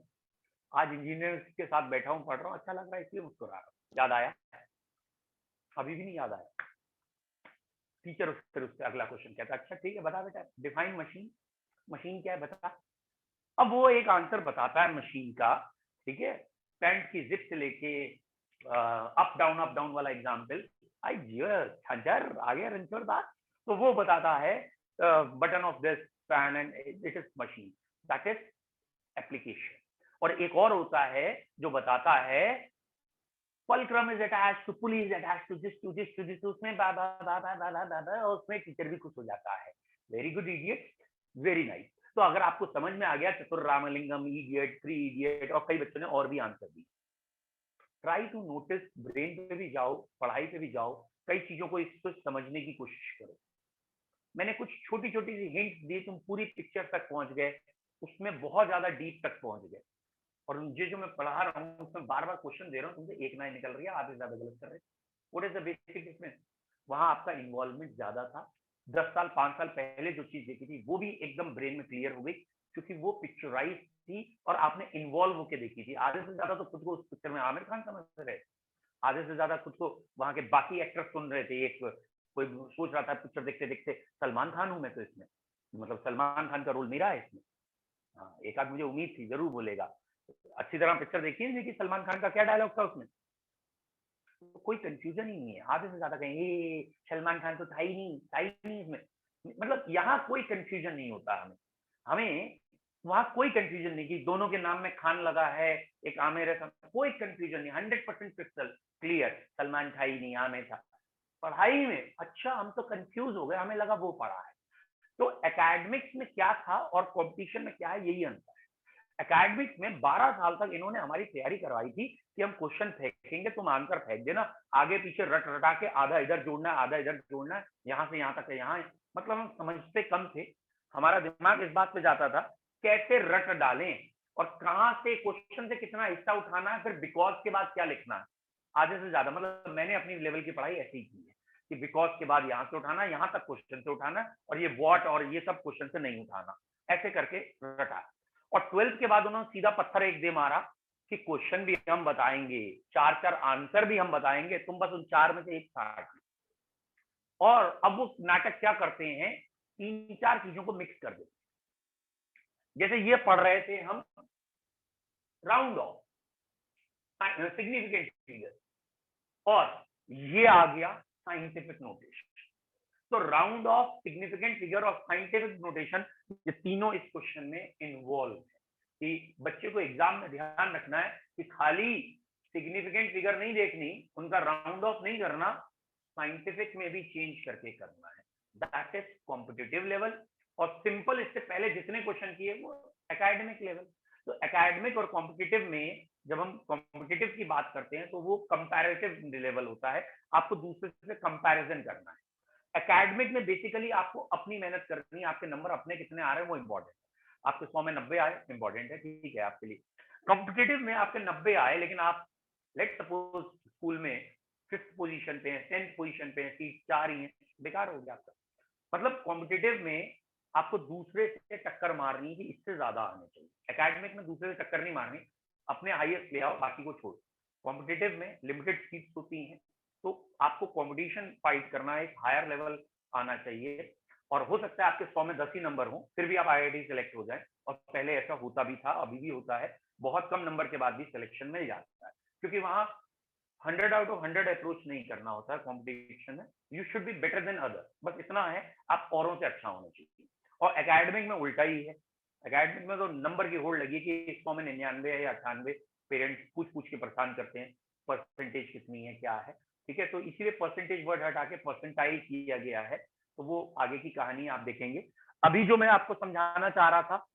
आज इंजीनियर के साथ बैठा हूँ, पढ़ रहा हूँ, अच्छा लग रहा है इसलिए मुस्कुरा रहा हूँ। याद आया? अभी भी नहीं याद आया? टीचर फिर उससे अगला क्वेश्चन कहता है अच्छा ठीक है बता बेटा, डिफाइन मशीन। मशीन क्या है बता। अब वो एक आंसर बताता है मशीन का, ठीक है, पैंट की जिप से लेके अप डाउन वाला एग्जाम्पल, आई हजार आ गया रणछोड़ दास। तो वो बताता है button of this fan and this is machine, that is application. और एक और होता है जो बताता है fulcrum is attached to pulley is attached to this उसमें उसमें टीचर भी खुश हो जाता है। Very good idiot, very nice. तो अगर आपको समझ में आ गया चतुर रामलिंगम, इडियट, थ्री इडियट, और कई बच्चों ने और भी आंसर दी। ट्राई टू नोटिस, ब्रेन पे भी जाओ, पढ़ाई पे भी जाओ, कई चीजों को इसको समझने की कोशिश करो। मैंने कुछ छोटी छोटी सी हिंट दी, तुम पूरी पिक्चर तक पहुंच गए, उसमें बहुत ज्यादा डीप तक पहुंच गए। और मुझे जो मैं पढ़ा रहा हूँ उसमें बार बार क्वेश्चन दे रहा हूँ, तुमसे एक ना निकल रही है, आधे से ज्यादा गलत कर रहे हैं। What is the basic difference? वहां आपका इन्वॉल्वमेंट ज्यादा था। 10 साल 5 साल पहले जो चीज देखी थी वो भी एकदम ब्रेन में क्लियर हो गई, क्योंकि वो पिक्चराइज थी और आपने इन्वॉल्व होकर देखी थी। आधे से ज्यादा तो खुद को उस पिक्चर में आमिर खान समझ रहे, आधे से ज्यादा खुद को वहां के बाकी एक्टर्स सुन रहे थे। एक कोई सोच रहा था पिक्चर देखते देखते सलमान खान हूं मैं तो इसमें, मतलब सलमान खान का रोल मेरा है इसमें। हाँ, एक आध मुझे उम्मीद थी जरूर बोलेगा। अच्छी तरह पिक्चर देखिए देखिए सलमान खान का क्या डायलॉग था उसमें, तो कोई कंफ्यूजन ही नहीं है। आधे से ज्यादा कहेंगे सलमान खान तो था ही नहीं इसमें, मतलब यहाँ कोई कंफ्यूजन नहीं होता। हमें हमें वहां कोई कंफ्यूजन नहीं कि दोनों के नाम में खान लगा है, एक आमिर है, कोई कंफ्यूजन नहीं, 100% पिक्सल क्लियर, सलमान था ही नहीं, आमिर था। पढ़ाई में अच्छा हम तो कंफ्यूज हो गए, हमें लगा वो पढ़ा है। तो एकेडमिक्स में क्या था और कंपटीशन में क्या है, यही अंतर है। एकेडमिक्स में 12 साल तक इन्होंने हमारी तैयारी करवाई थी कि हम क्वेश्चन फेंकेंगे, तुम आंसर फेंक देना, आगे पीछे रट रटा के आधा इधर जोड़ना है आधा इधर जोड़ना है, यहाँ से यहाँ तक है यहाँ है। मतलब हम समझते कम थे, हमारा दिमाग इस बात पे जाता था कैसे रट डालें और कहाँ से क्वेश्चन से कितना हिस्सा उठाना है, फिर बिकॉज के बाद क्या लिखना है। आधे से ज्यादा मतलब मैंने अपनी लेवल की पढ़ाई ऐसी ही की है कि बिकॉज के बाद यहाँ से उठाना, यहाँ तक क्वेश्चन से उठाना, और ये व्हाट और ये सब क्वेश्चन से नहीं उठाना, ऐसे करके रटा। और 12th के बाद उन्होंने सीधा पत्थर एक दे मारा कि क्वेश्चन भी हम बताएंगे, 4 आंसर भी हम बताएंगे, तुम बस उन 4 में से एक काट। और अब वो नाटक क्या करते हैं, 3-4 चीजों को मिक्स कर देते। जैसे ये पढ़ रहे थे हम राउंड ऑफ सिग्निफिकेंट फिगर, और ये आ गया साइंटिफिक नोटेशन। तो राउंड ऑफ, सिग्निफिकेंट फिगर और साइंटिफिक नोटेशन, ये तीनों इस क्वेश्चन में इन्वॉल्व है। कि बच्चे को एग्जाम में ध्यान रखना है कि खाली सिग्निफिकेंट फिगर नहीं देखनी, उनका राउंड ऑफ नहीं करना, साइंटिफिक में भी चेंज करके करना है। That is competitive level. और सिंपल इससे पहले जितने क्वेश्चन किए वो एकेडमिक लेवल। तो एकेडमिक और कॉम्पिटिटिव में जब हम कॉम्पिटिटिव की बात करते हैं तो वो कंपैरेटिव लेवल होता है, आपको दूसरे से कंपैरिजन करना है। एकेडमिक में बेसिकली आपको अपनी मेहनत करनी है, आपके नंबर अपने कितने आ रहे हैं वो इंपॉर्टेंट है। आपके 100 में 90 आए इंपॉर्टेंट है, ठीक है आपके लिए। कॉम्पिटिटिव में आपके 90 आए लेकिन आप लेट सपोज स्कूल में 5th पोजीशन पे हैं, 10th पोजीशन पे हैं, सीट 4 ही है, बेकार हो गया आपका। मतलब कॉम्पिटिटिव में आपको दूसरे से टक्कर मारनी है कि इससे ज्यादा आने चाहिए। एकेडमिक में दूसरे से टक्कर नहीं मारनी, अपने हाईएस्ट ले आओ, बाकी को छोड़। कॉम्पिटिटिव में लिमिटेड सीट्स होती हैं, तो आपको कंपटीशन फाइट करना, एक हायर लेवल आना चाहिए। और हो सकता है आपके 100 में 10 ही नंबर हो, फिर भी आप आईआईटी सेलेक्ट हो जाए। और पहले ऐसा होता भी था, अभी भी होता है, बहुत कम नंबर के बाद भी सिलेक्शन मिल जाता है, क्योंकि वहां 100 आउट ऑफ 100 अप्रोच नहीं करना होता है कॉम्पिटिशन में। You should be better than other, बस इतना है, आप औरों से अच्छा होना चाहिए। और एकेडमिक में उल्टा ही है। एकेडमिक में तो नंबर की होड़ लगी कि 100 में 99 है या 98, पेरेंट्स पूछ पूछ के परेशान करते हैं परसेंटेज कितनी है क्या है, ठीक है। तो इसीलिए परसेंटेज वर्ड हटा के परसेंटाइल किया गया है। तो वो आगे की कहानी आप देखेंगे। अभी जो मैं आपको समझाना चाह रहा था,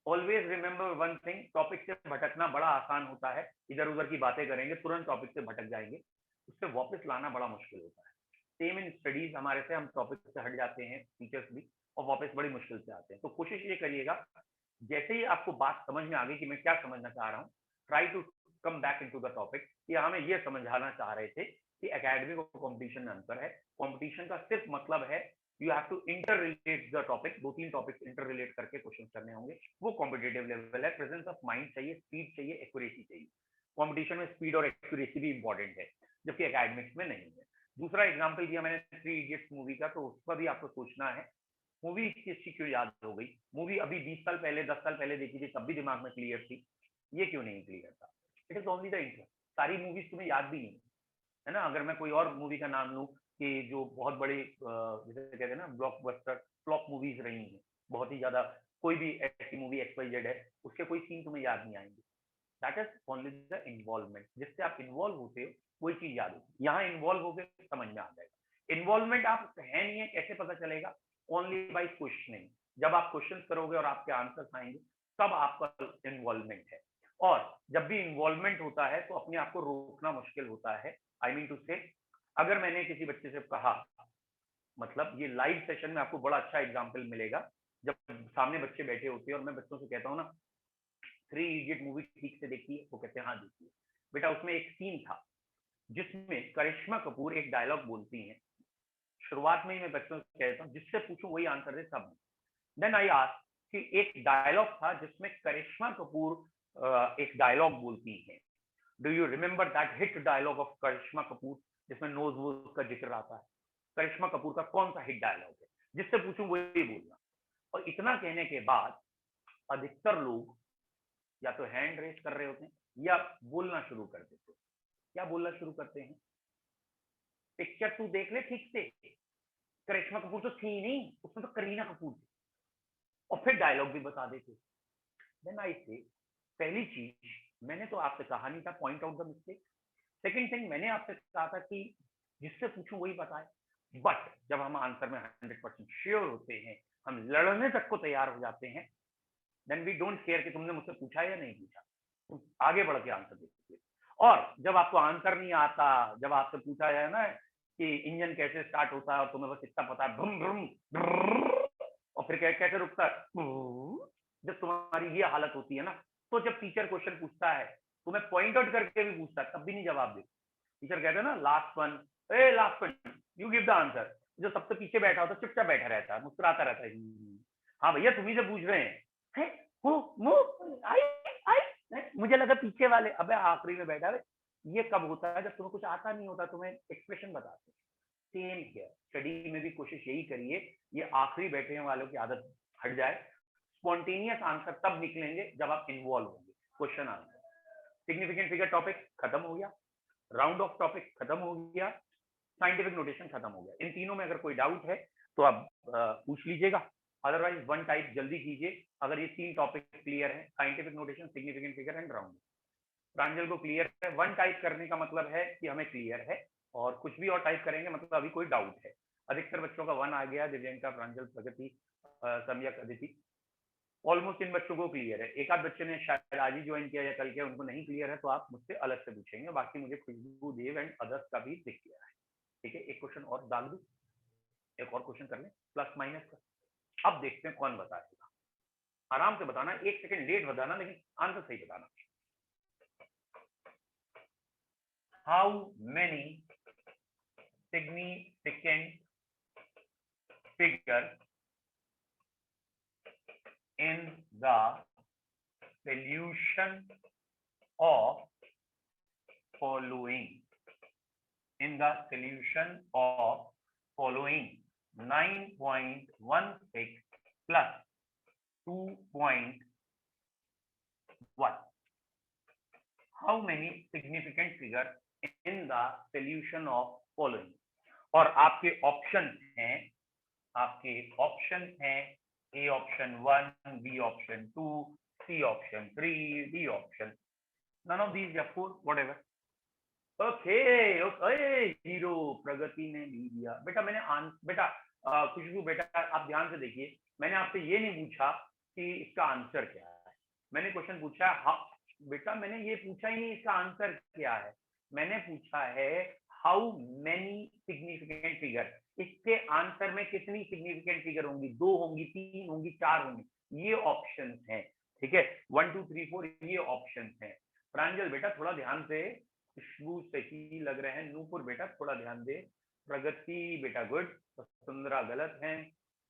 always remember one thing, topic से भटकना बड़ा आसान होता है, इधर उधर की बातें करेंगे तुरंत टॉपिक से भटक जाएंगे, उससे वापस लाना बड़ा मुश्किल होता है। सेम इन स्टडीज हमारे से, हम टॉपिक से हट जाते हैं टीचर्स भी, और वापस बड़ी मुश्किल से आते हैं। तो कोशिश ये करिएगा, जैसे ही आपको बात समझ में आ गई कि मैं क्या समझना चाह रहा हूँ, try to come back into the topic कि हमें ये समझाना चाह रहे थे कि एकेडमिक और कंपटीशन में अंतर है। कंपटीशन का सिर्फ मतलब है you have to interrelate the topic, 2-3 topic interrelate करके क्वेश्चन करने होंगे, वो कॉम्पिटेटिव लेवल है। प्रेजेंस ऑफ माइंड चाहिए, स्पीड चाहिए, एक्यूरेसी चाहिए। कॉम्पिटिशन में स्पीड और एक्यूरेसी भी इंपॉर्टेंट है, जबकि एकेडमिक्स में नहीं है। दूसरा एग्जाम्पल दिया मैंने 3 इडियट्स मूवी का, तो उस पर भी आपको सोचना है मूवी इसकी क्यों याद हो गई? मूवी अभी 20 साल पहले 10 साल पहले देखी थी, तब भी दिमाग में क्लियर थी, ये क्यों नहीं क्लियर था? It is only the interest. सारी मूवीज तुम्हें याद भी नहीं है ना। अगर मैं कोई और मूवी का नाम लूं कि जो बहुत बड़े जैसे कहते हैं ना ब्लॉकबस्टर फ्लॉप मूवीज रही हैं, बहुत ही ज्यादा, कोई भी ऐसी मूवी XYZ है, उसके कोई सीन तुम्हें याद नहीं आएंगे। That is only the involvement, जिससे आप इन्वॉल्व होते हो वही चीज याद होती है। यहाँ इन्वॉल्व हो गए समझ में आ जाएगा। इन्वॉल्वमेंट आप है नहीं है कैसे पता चलेगा? Only by questioning. जब आप क्वेश्चन करोगे और आपके आंसर आएंगे तब आपका इन्वॉल्वमेंट है। और जब भी इन्वॉल्वमेंट होता है तो अपने आप को रोकना मुश्किल होता है। आई मीन टू से, अगर मैंने किसी बच्चे से कहा, मतलब ये लाइव सेशन में आपको बड़ा अच्छा एग्जाम्पल मिलेगा, जब सामने बच्चे बैठे होते हैं और मैं बच्चों से कहता हूँ ना, 3 इडियट मूवी ठीक से देखी है? वो कहते हैं हाँ देखी है। बेटा उसमें एक सीन था जिसमें करिश्मा कपूर एक डायलॉग बोलती हैं। शुरुआत में ही मैं बच्चों से कहता हूँ जिससे पूछूं वही आंसर दे सब। देन आई आस्क कि एक डायलॉग था जिसमें करिश्मा कपूर एक डायलॉग बोलती हैं। Do you remember that hit dialogue of Karisma Kapoor जिसमें नोज वोज का जिक्र आता है? करिश्मा कपूर का कौन सा हिट डायलॉग है? जिससे पूछूं वही बोलना। और इतना कहने के बाद अधिकतर लोग या तो हैंड रेस कर रहे होते हैं या बोलना शुरू कर देते हैं। क्या बोलना शुरू करते हैं? पिक्चर तू देख ले ठीक से, करिश्मा कपूर तो थी नहीं उसमें, तो करीना कपूर थी। और फिर डायलॉग भी बता देते। देन आई से, पहली चीज मैंने तो आपसे कहा नहीं था point out the mistake. Second thing मैंने आपसे कहा था कि जिससे पूछूं वही बताए। बट जब हम आंसर में 100% श्योर होते हैं, हम लड़ने तक को तैयार हो जाते हैं, देन वी डोंट केयर कि तुमने मुझसे पूछा या नहीं पूछा, तुम आगे बढ़ के आंसर देखिए। और जब आपको आंसर नहीं आता, जब आपसे पूछा जाए ना कि इंजन कैसे स्टार्ट होता है और तुम्हें बस इतना पता है भ्रम भ्रम, और फिर कैसे रुकता है, जब तुम्हारी ये हालत होती है ना, तो जब टीचर क्वेश्चन पूछता है, तुम्हें पॉइंट आउट करके भी पूछता है, तब भी नहीं जवाब दे। टीचर कहते हैं ना last one, A last one, you give the answer. जो सबसे पीछे बैठा होता है चुपचाप बैठा रहता है, मुस्कुराता रहता है, हाँ भैया तुम्ही से पूछ रहे हैं। आई आई, मुझे लगा पीछे वाले, अबे आखिरी में बैठा है। ये कब होता है? जब तुम्हें कुछ आता नहीं होता, तुम्हें एक्सप्रेशन बताते। सेम हियर, स्टडी में भी कोशिश यही करिए, ये आखिरी बैठे वालों की आदत हट जाए। स्पॉन्टेनियस आंसर तब निकलेंगे जब आप इन्वॉल्व होंगे। Question answer, significant figure topic खत्म हो गया, राउंड ऑफ टॉपिक खत्म हो गया, साइंटिफिक नोटेशन खत्म हो गया। इन तीनों में अगर कोई डाउट है तो आप पूछ लीजिएगा, अदरवाइज वन टाइप जल्दी कीजिए। अगर ये 3 टॉपिक क्लियर है, scientific notation, significant figure and round, Pranjal को क्लियर है। वन टाइप करने का मतलब है कि हमें क्लियर है, और कुछ भी और टाइप करेंगे मतलब अभी कोई डाउट है। अधिकतर बच्चों का 1 आ गया, दिव्यांका, प्रांजल, प्रगति, सम्यक, अदिति, ऑलमोस्ट इन बच्चों को क्लियर है। एक आध बच्चे ने शायद आज ही ज्वाइन किया या कल किया, उनको नहीं क्लियर है, तो आप मुझसे अलग से पूछेंगे। बाकी मुझे खुशबू देव एंड अदर्स का भी दिख गया है। ठीक है, एक क्वेश्चन और डाल दूं, एक और क्वेश्चन कर लें प्लस माइनस का। अब देखते हैं कौन बताएगा। आराम से बताना, 1 सेकंड लेट बताना, लेकिन आंसर सही बताना। How many significant figure in the solution of following, in the solution of following 9.16 plus 2.1, how many significant figure in the solution of following? और आपके ऑप्शन हैं, A option 1, B option 2, C option 3, D option none of these या 4, whatever. Okay okay, zero, Pragati ने ली दिया। बेटा मैंने बेटा खुशबू बेटा आप ध्यान से देखिए, मैंने आपसे ये नहीं पूछा कि इसका आंसर क्या है। मैंने क्वेश्चन पूछा बेटा मैंने ये पूछा ही नहीं इसका आंसर क्या है, मैंने पूछा है हाउ मेनी सिग्निफिकेंट फिगर, इसके आंसर में कितनी सिग्निफिकेंट फिगर होंगी, 2 होंगी, 3 होंगी, 4 होंगी, ये ऑप्शन हैं। ठीक है, 1 2 3 4 ये ऑप्शन हैं। प्रांजल बेटा थोड़ा ध्यान से, खुशबू सही लग रहे हैं, नूपुर बेटा थोड़ा ध्यान दे, प्रगति बेटा गुड, सुंदरा गलत है,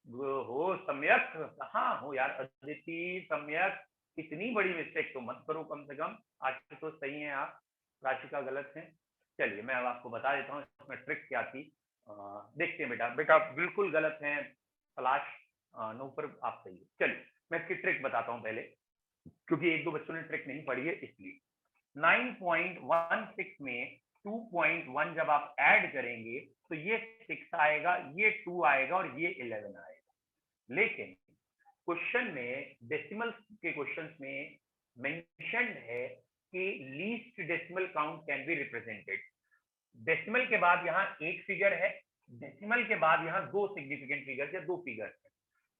हो सम्यक, हाँ हो यार, अदिति सम्यक, इतनी बड़ी मिस्टेक तो मत करो कम से कम, आज तो सही है आप, राशिका गलत है। चलिए मैं अब आपको बता देता हूँ इसमें ट्रिक क्या थी। देखते हैं बेटा, बेटा बिल्कुल गलत है पलाश, नूपुर आप सही है। चलिए मैं इसकी ट्रिक बताता हूं पहले, क्योंकि एक दो बच्चों ने ट्रिक नहीं पढ़ी है इसलिए। 9.16 में 2.1 जब आप ऐड करेंगे तो ये 6 आएगा, ये 2 आएगा और ये 11 आएगा। लेकिन क्वेश्चन में, डेसिमल के क्वेश्चन में मेंशन्ड है कि least decimal count can be represented. Decimal के बाद यहाँ एक फिगर है, डेसिमल के बाद यहाँ दो सिग्निफिकेंट फिगर्स या दो फिगर्स है।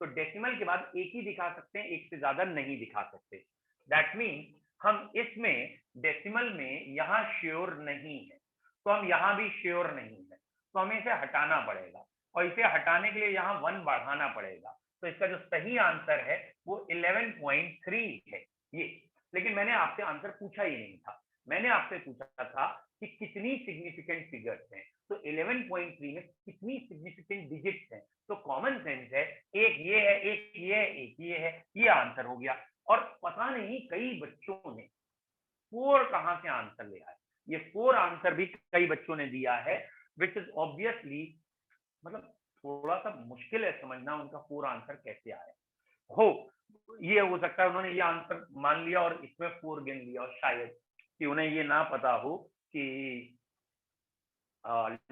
तो डेसिमल के बाद एक ही दिखा सकते हैं, एक से ज्यादा नहीं दिखा सकते। दैट मीन हम इसमें डेसिमल में यहाँ श्योर नहीं है, तो हम यहाँ भी श्योर नहीं है, तो हमें इसे हटाना पड़ेगा, और इसे हटाने के लिए यहाँ 1 बढ़ाना पड़ेगा। तो इसका जो सही आंसर है वो 11.3 है ये। लेकिन मैंने आपसे आंसर पूछा ही नहीं था, मैंने आपसे पूछा था कि कितनी सिग्निफिकेंट फिगर्स हैं, तो 11.3 में कितनी सिग्निफिकेंट डिजिट्स हैं। तो कॉमन सेंस है, एक ये है, एक ये है, एक ये है, ये आंसर हो गया। और पता नहीं कई बच्चों ने 4 कहां से आंसर ले आए, ये 4 आंसर भी कई बच्चों ने दिया है, विच इज ऑब्वियसली मतलब थोड़ा सा मुश्किल है समझना उनका 4 आंसर कैसे आया हो। ये हो सकता है उन्होंने ये आंसर मान लिया और इसमें 4 गिन लिया, और शायद कि उन्हें ये ना पता हो कि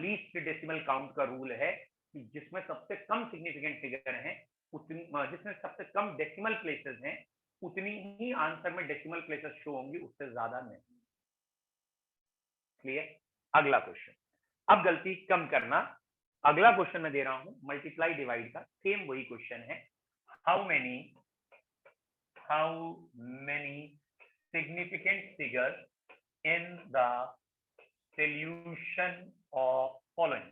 लीस्ट डेसिमल काउंट का रूल है कि जिसमें सबसे कम सिग्निफिकेंट फिगर हैं, जिसमें सबसे कम डेसिमल प्लेसेस हैं, उतनी ही आंसर में डेसिमल प्लेसेस शो होंगी, उससे ज्यादा नहीं। क्लियर? अगला क्वेश्चन, अब गलती कम करना। अगला क्वेश्चन मैं दे रहा हूं मल्टीप्लाई डिवाइड का, सेम वही क्वेश्चन है। How many significant figures in the solution of following.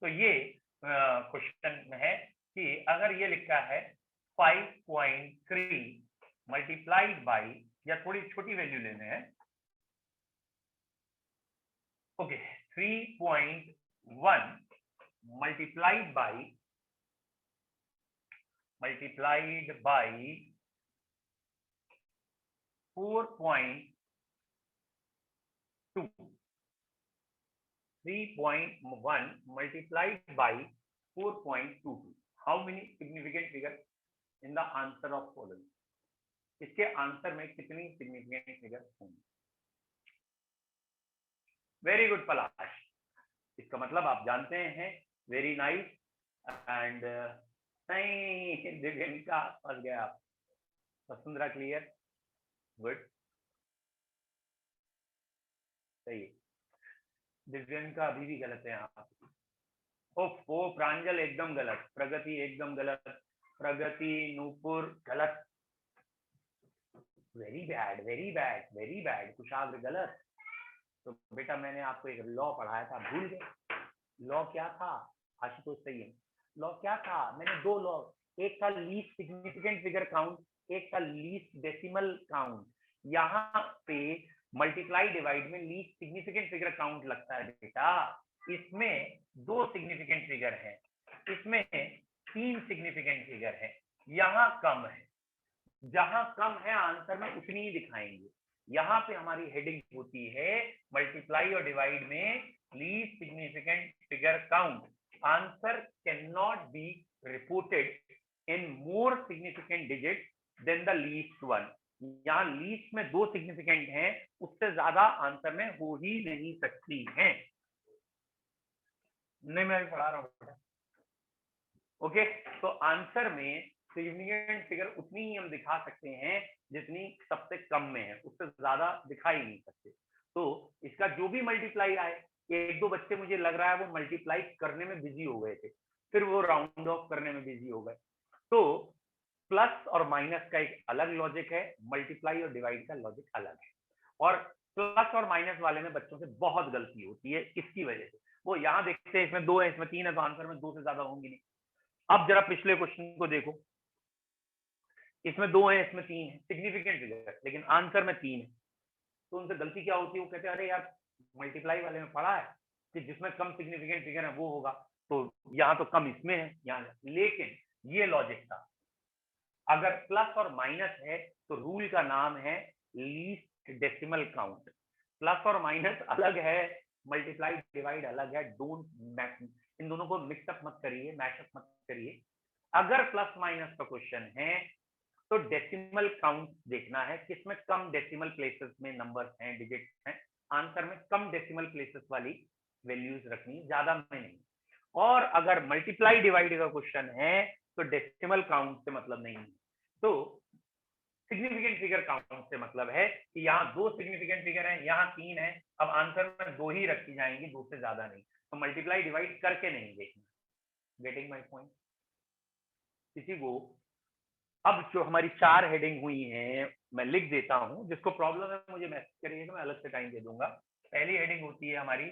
तो ये क्वेश्चन है कि अगर ये लिखा है 5.3 मल्टीप्लाइड बाई, या थोड़ी छोटी वैल्यू लेने हैं, okay 3.1 multiplied by 4.2, 3.1 multiplied by 4.22. How many significant figures in the answer of following? इसके आंसर में कितनी सिग्निफिकेंट फिगर होंगी? वेरी गुड पलाश, इसका मतलब आप जानते हैं, वेरी नाइस। एंड नहीं दिव्यंका फंस गया आप, वसुंधरा क्लियर, गुड, सही है। दिव्यंका अभी भी गलत है आप। ओ प्रांजल एकदम गलत, प्रगति एकदम गलत, प्रगति, नूपुर गलत, very bad very bad very bad, Kushagra गलत। तो बेटा मैंने आपको एक लॉ पढ़ाया था, भूल गए? लॉ क्या था? आशुतोष सही है, लॉ क्या था? मैंने 2 लॉ, एक था लीस्ट सिग्निफिकेंट फिगर काउंट, एक था लीस्ट डेसिमल काउंट। यहाँ पे मल्टीप्लाई डिवाइड में लीस्ट सिग्निफिकेंट फिगर काउंट लगता है बेटा। इसमें 2 सिग्निफिकेंट फिगर है, इसमें 3 सिग्निफिकेंट फिगर है, यहाँ कम है। जहां कम है आंसर में उतनी ही दिखाएंगे। यहाँ पे हमारी हेडिंग होती है मल्टीप्लाई और डिवाइड में least significant figure count, answer can not be reported in more significant digit than the least one. यहाँ लीस्ट में 2 सिग्निफिकेंट हैं, उससे ज्यादा आंसर में हो ही नहीं सकती हैं। नहीं मैं पढ़ा रहा हूँ। ओके, तो आंसर में सिग्निफिकेंट फिगर उतनी ही हम दिखा सकते हैं जितनी सबसे कम में है, उससे ज्यादा दिखा ही नहीं सकते। तो इसका जो भी मल्टीप्लाई आए, एक दो बच्चे मुझे लग रहा है वो मल्टीप्लाई करने में बिजी हो गए थे, फिर वो राउंड ऑफ करने में बिजी हो गए। तो प्लस और माइनस का एक अलग लॉजिक है, मल्टीप्लाई और डिवाइड का लॉजिक अलग है। और प्लस और माइनस वाले में बच्चों से बहुत गलती होती है, इसकी वजह से वो यहाँ देखते हैं इसमें 2 है, इसमें 3 है, तो आंसर में 2 से ज्यादा होंगी नहीं। अब जरा पिछले क्वेश्चन को देखो, इसमें 2 है, इसमें 3 है सिग्निफिकेंट फिगर, लेकिन आंसर में 3 है। तो उनसे गलती क्या होती है? वो कहते हैं अरे यार मल्टीप्लाई वाले में पढ़ा है कि जिसमें कम सिग्निफिकेंट फिगर है वो होगा, तो यहाँ तो कम इसमें है यहाँ। लेकिन ये लॉजिक था, अगर प्लस और माइनस है तो रूल का नाम है लीस्ट डेसिमल काउंट। प्लस और माइनस अलग है, मल्टीप्लाई डिवाइड अलग है। डोंट, इन दोनों को मिक्सअप मत करिए, मैशअप मत करिए। अगर प्लस माइनस का क्वेश्चन है तो डेसिमल काउंट देखना है, किसमें कम डेसिमल प्लेसेस में नंबर्स हैं, डिजिट्स हैं। आंसर में कम डेसिमल प्लेसेस वाली वैल्यूज रखनी, ज्यादा में नहीं। और अगर मल्टीप्लाई डिवाइड का क्वेश्चन है तो डेसिमल काउंट से मतलब नहीं है, तो सिग्निफिकेंट फिगर काउंट से मतलब है कि यहाँ 2 सिग्निफिकेंट फिगर हैं, यहाँ 3 है, अब आंसर में 2 ही रखी जाएंगी, 2 से ज्यादा नहीं। तो मल्टीप्लाई डिवाइड करके नहीं देखना। Getting my point? किसी को अब जो हमारी 4 हेडिंग हुई हैं मैं लिख देता हूं, जिसको प्रॉब्लम है मुझे मैसेज करिएगा, मैं अलग से टाइम दे दूंगा। पहली हेडिंग होती है हमारी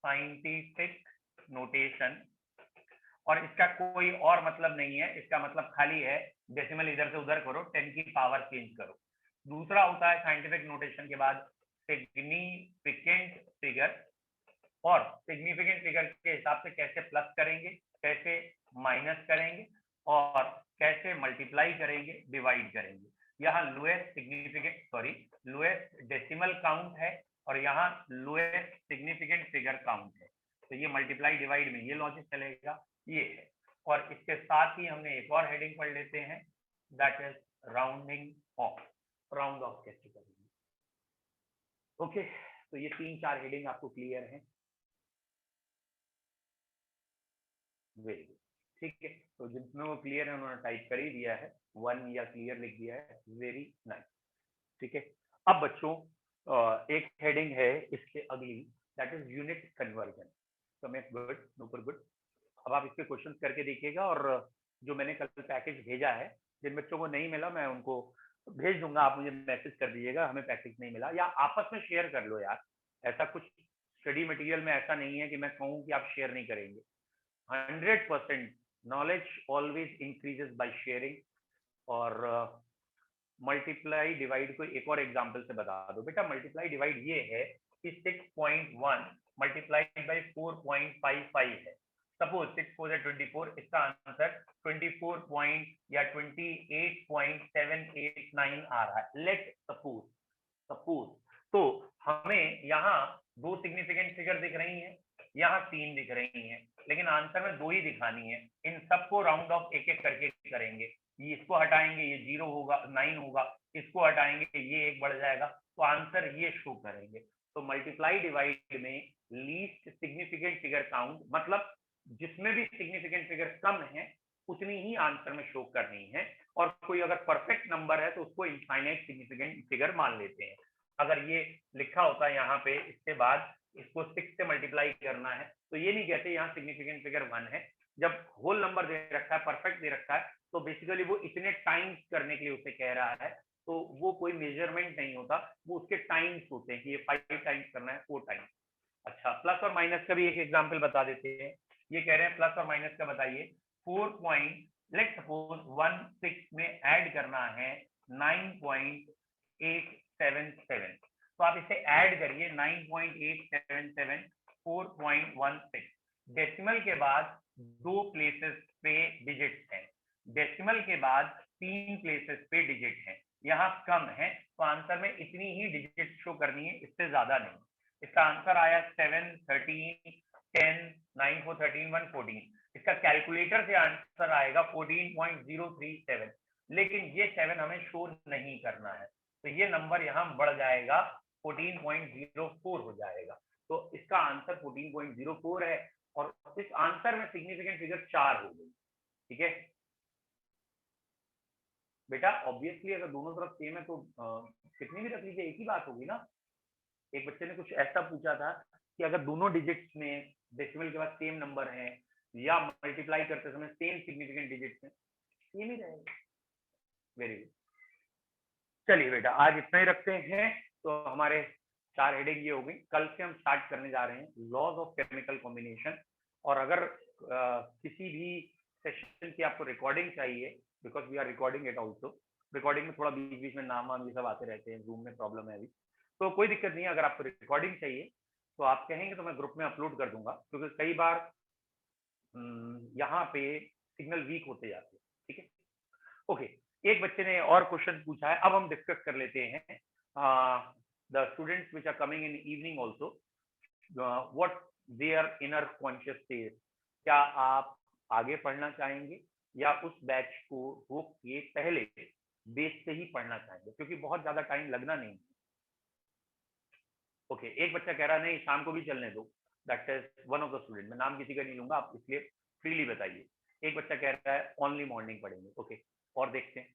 साइंटिफिक नोटेशन, और इसका कोई और मतलब नहीं है, इसका मतलब खाली है डेसिमल इधर से उधर करो, 10 की पावर चेंज करो। दूसरा होता है साइंटिफिक नोटेशन के बाद सिग्निफिकेंट फिगर, और सिग्निफिकेंट फिगर के हिसाब से कैसे प्लस करेंगे, कैसे माइनस करेंगे, और कैसे मल्टीप्लाई करेंगे, डिवाइड करेंगे। यहाँ लोएस्ट लोएस्ट डेसिमल काउंट है, और यहाँ लोएस्ट सिग्निफिकेंट फिगर काउंट है। तो ये मल्टीप्लाई डिवाइड में ये लॉजिक चलेगा, ये है। और इसके साथ ही हमने एक और हेडिंग पढ़ लेते हैं, that is rounding off. Round off कैसे करेंगे? ओके, तो ये 3-4 हेडिंग आपको क्लियर है? वेरी गुड, ठीक है। तो जिसमें वो क्लियर है उन्होंने टाइप कर ही दिया है 1 या क्लियर लिख दिया है, वेरी नाइस, ठीक है। अब बच्चों एक हेडिंग है इसके अगली, दैट इज यूनिट कन्वर्जन। समय गुड, सुपर गुड। अब आप इसके क्वेश्चंस करके देखिएगा, और जो मैंने कल पैकेज भेजा है, जिन बच्चों को नहीं मिला मैं उनको भेज दूंगा, आप मुझे मैसेज कर दीजिएगा हमें पैकेज नहीं मिला, या आपस में शेयर कर लो यार। ऐसा कुछ स्टडी मटेरियल में ऐसा नहीं है कि मैं कहूँ कि आप शेयर नहीं करेंगे। 100% knowledge always increases by sharing। और मल्टीप्लाई डिवाइड को एक और एग्जांपल से बता दो बेटा। मल्टीप्लाई डिवाइड ये है कि 6.1 मल्टीप्लाइड बाय 4.55 है। सपोज 6 4 24, इसका आंसर 24 या 28.789 आ रहा है, लेट सपोज। तो हमें यहाँ 2 सिग्निफिकेंट फिगर दिख रही हैं, यहाँ 3 दिख रही हैं, लेकिन आंसर में 2 ही दिखानी है। इन सबको राउंड ऑफ एक एक करके करेंगे। ये इसको हटाएंगे ये 0 होगा, 9 होगा, इसको हटाएंगे ये 1 बढ़ जाएगा, तो आंसर ये शो करेंगे। तो मल्टीप्लाई डिवाइड में लीस्ट सिग्निफिकेंट फिगर काउंट, मतलब जिसमें भी सिग्निफिकेंट फिगर कम है उतनी ही आंसर में शो करनी है। और कोई अगर परफेक्ट नंबर है तो उसको इनफाइनाइट सिग्निफिकेंट फिगर मान लेते हैं। अगर ये लिखा होता है यहाँ पे, इसके बाद इसको 6 से मल्टीप्लाई करना है, तो ये नहीं कहते यहाँ सिग्निफिकेंट फिगर 1 है। जब होल नंबर दे रखा है, परफेक्ट दे रखा है, तो बेसिकली वो इतने टाइम्स करने के लिए उसे कह रहा है, तो वो कोई मेजरमेंट नहीं होता, वो उसके टाइम्स होते हैं कि ये 5 टाइम्स करना है, 4 टाइम्स। अच्छा, प्लस और माइनस का भी एक एग्जांपल बता देते हैं। ये कह रहे हैं प्लस और माइनस का बताइए। 4 सपोज 16 में ऐड करना है 9.877, तो आप इसे ऐड करिए 9.877 4.16। डेसिमल के बाद 2 प्लेसेस पे डिजिट्स हैं, डेसिमल के बाद 3 प्लेसेस पे डिजिट हैं, यहाँ कम है, तो आंसर में इतनी ही डिजिट शो करनी है, इससे ज्यादा नहीं। इसका आंसर आया 7 13 10 9 4 13 1 14। इसका कैलकुलेटर से आंसर आएगा 14.037, लेकिन ये 7 हमें शो नहीं करना है, तो ये नंबर यहाँ बढ़ जाएगा, 14.04 हो जाएगा। तो इसका आंसर 14.04 है, और इस आंसर में सिग्निफिकेंट फिगर 4 हो गई, ठीक है बेटा। ऑब्वियसली अगर दोनों तरफ सेम है तो कितनी भी रख लीजिए, एक ही बात होगी ना। एक बच्चे ने कुछ ऐसा पूछा था कि अगर दोनों डिजिट्स में डेसिमल के बाद सेम नंबर है, या मल्टीप्लाई करते समय सेम सिग्निफिकेंट डिजिट्स में, सेम ही रहेगा। वेरी गुड, चलिए बेटा आज इतना ही रखते हैं। तो हमारे 4 हेडिंग ये हो गई। कल से हम स्टार्ट करने जा रहे हैं लॉज ऑफ केमिकल कॉम्बिनेशन। और अगर किसी भी सेशन की आपको रिकॉर्डिंग चाहिए, because we are recording it also, recording में थोड़ा बीच बीच में नाम वाम ये सब आते रहते हैं, जूम में प्रॉब्लम है अभी, तो कोई दिक्कत नहीं है। अगर आपको रिकॉर्डिंग चाहिए तो आप कहेंगे तो मैं ग्रुप में अपलोड कर दूंगा, क्योंकि कई बार यहाँ पे सिग्नल वीक होते जाते हैं, ठीक है। ओके, एक बच्चे ने और क्वेश्चन पूछा है, अब हम डिस्कस कर लेते हैं the students which are coming in evening also, what their inner conscious state. क्या आप आगे पढ़ना चाहेंगे या उस बैच को रोक के पहले बेस से ही पढ़ना चाहेंगे, क्योंकि बहुत ज्यादा टाइम लगना नहीं। ओके, एक बच्चा कह रहा नहीं शाम को भी चलने दो, that is one of the student, मैं नाम किसी का नहीं लूंगा, आप इसलिए फ्रीली बताइए। एक बच्चा कह रहा है ओनली मॉर्निंग पढ़ेंगे। ओके, और देखते हैं।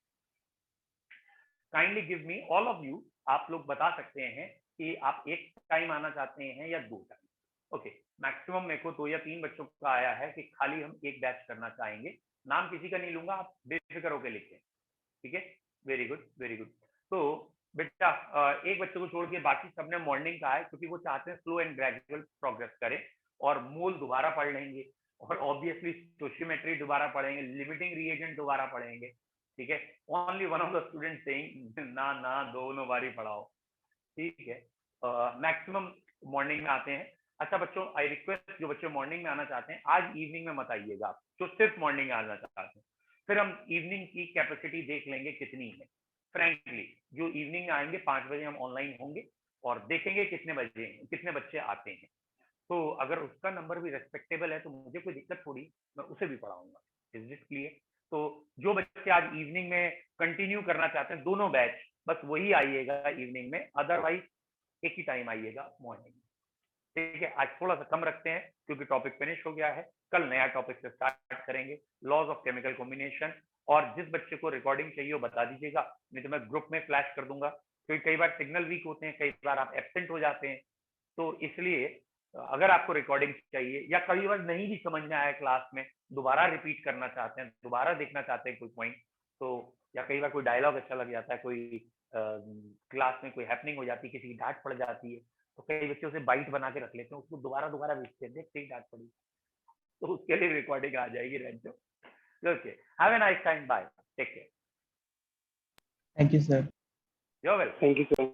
Kindly give me all of you, आप लोग बता सकते हैं कि आप एक टाइम आना चाहते हैं या 2 टाइम। ओके, मैक्सिमम मेरे को 2 या 3 बच्चों का आया है कि खाली हम एक बैच करना चाहेंगे। नाम किसी का नहीं लूंगा, आप बेफिक्र होकर लिखें, ठीक है। Very good, very good. तो बेटा एक बच्चे को छोड़ के बाकी सबने मॉर्निंग का है, क्योंकि वो चाहते हैं स्लो एंड ग्रेजुअल प्रोग्रेस करें, और मूल दोबारा पढ़ लेंगे, और ऑब्वियसली स्टोशियोमेट्री दोबारा पढ़ेंगे, लिमिटिंग रिएजेंट दोबारा पढ़ेंगे, ठीक है। Only one of the student saying ना ना दोनों बारी पढ़ाओ, ठीक है। मैक्सिमम मॉर्निंग में आते हैं। अच्छा बच्चों, आई रिक्वेस्ट जो बच्चे मॉर्निंग में आना चाहते हैं आज इवनिंग में मत आइएगा, जो सिर्फ मॉर्निंग में आना चाहते हैं, फिर हम इवनिंग की कैपेसिटी देख लेंगे कितनी है। फ्रैंकली जो इवनिंग में आएंगे 5 बजे हम ऑनलाइन होंगे और देखेंगे कितने बजे कितने बच्चे आते हैं। तो अगर उसका नंबर भी रेस्पेक्टेबल है तो मुझे कोई दिक्कत थोड़ी, मैं उसे भी पढ़ाऊंगा। Is it clear? तो जो बच्चे आज इवनिंग में कंटिन्यू करना चाहते हैं दोनों बैच, बस वही आइएगा इवनिंग में, अदरवाइज एक ही टाइम आइएगा मॉर्निंग में, ठीक है। आज थोड़ा सा कम रखते हैं क्योंकि टॉपिक फिनिश हो गया है, कल नया टॉपिक से स्टार्ट करेंगे, लॉज ऑफ केमिकल कॉम्बिनेशन। और जिस बच्चे को रिकॉर्डिंग चाहिए वो बता दीजिएगा, नहीं तो मैं ग्रुप में फ्लैश कर दूंगा, क्योंकि कई बार सिग्नल वीक होते हैं, कई बार आप एब्सेंट हो जाते हैं, तो इसलिए अगर आपको रिकॉर्डिंग चाहिए या कई बार नहीं भी समझ में आया क्लास में, दोबारा रिपीट करना चाहते हैं, दोबारा देखना चाहते हैं कोई पॉइंट, तो या कई बार कोई डायलॉग अच्छा लग जाता है, कोई क्लास में कोई हैपनिंग हो जाती है, किसी की डांट पड़ जाती है, तो कई बच्चे उसे बाइट बना के रख लेते हैं, उसको दोबारा दोबारा भेजते हैं, देखते ही डांट पड़ी, तो उसके लिए रिकॉर्डिंग आ जाएगी। रेंटो, okay, have a nice time, bye, take care, Thank you, sir. You are welcome. Thank you, sir.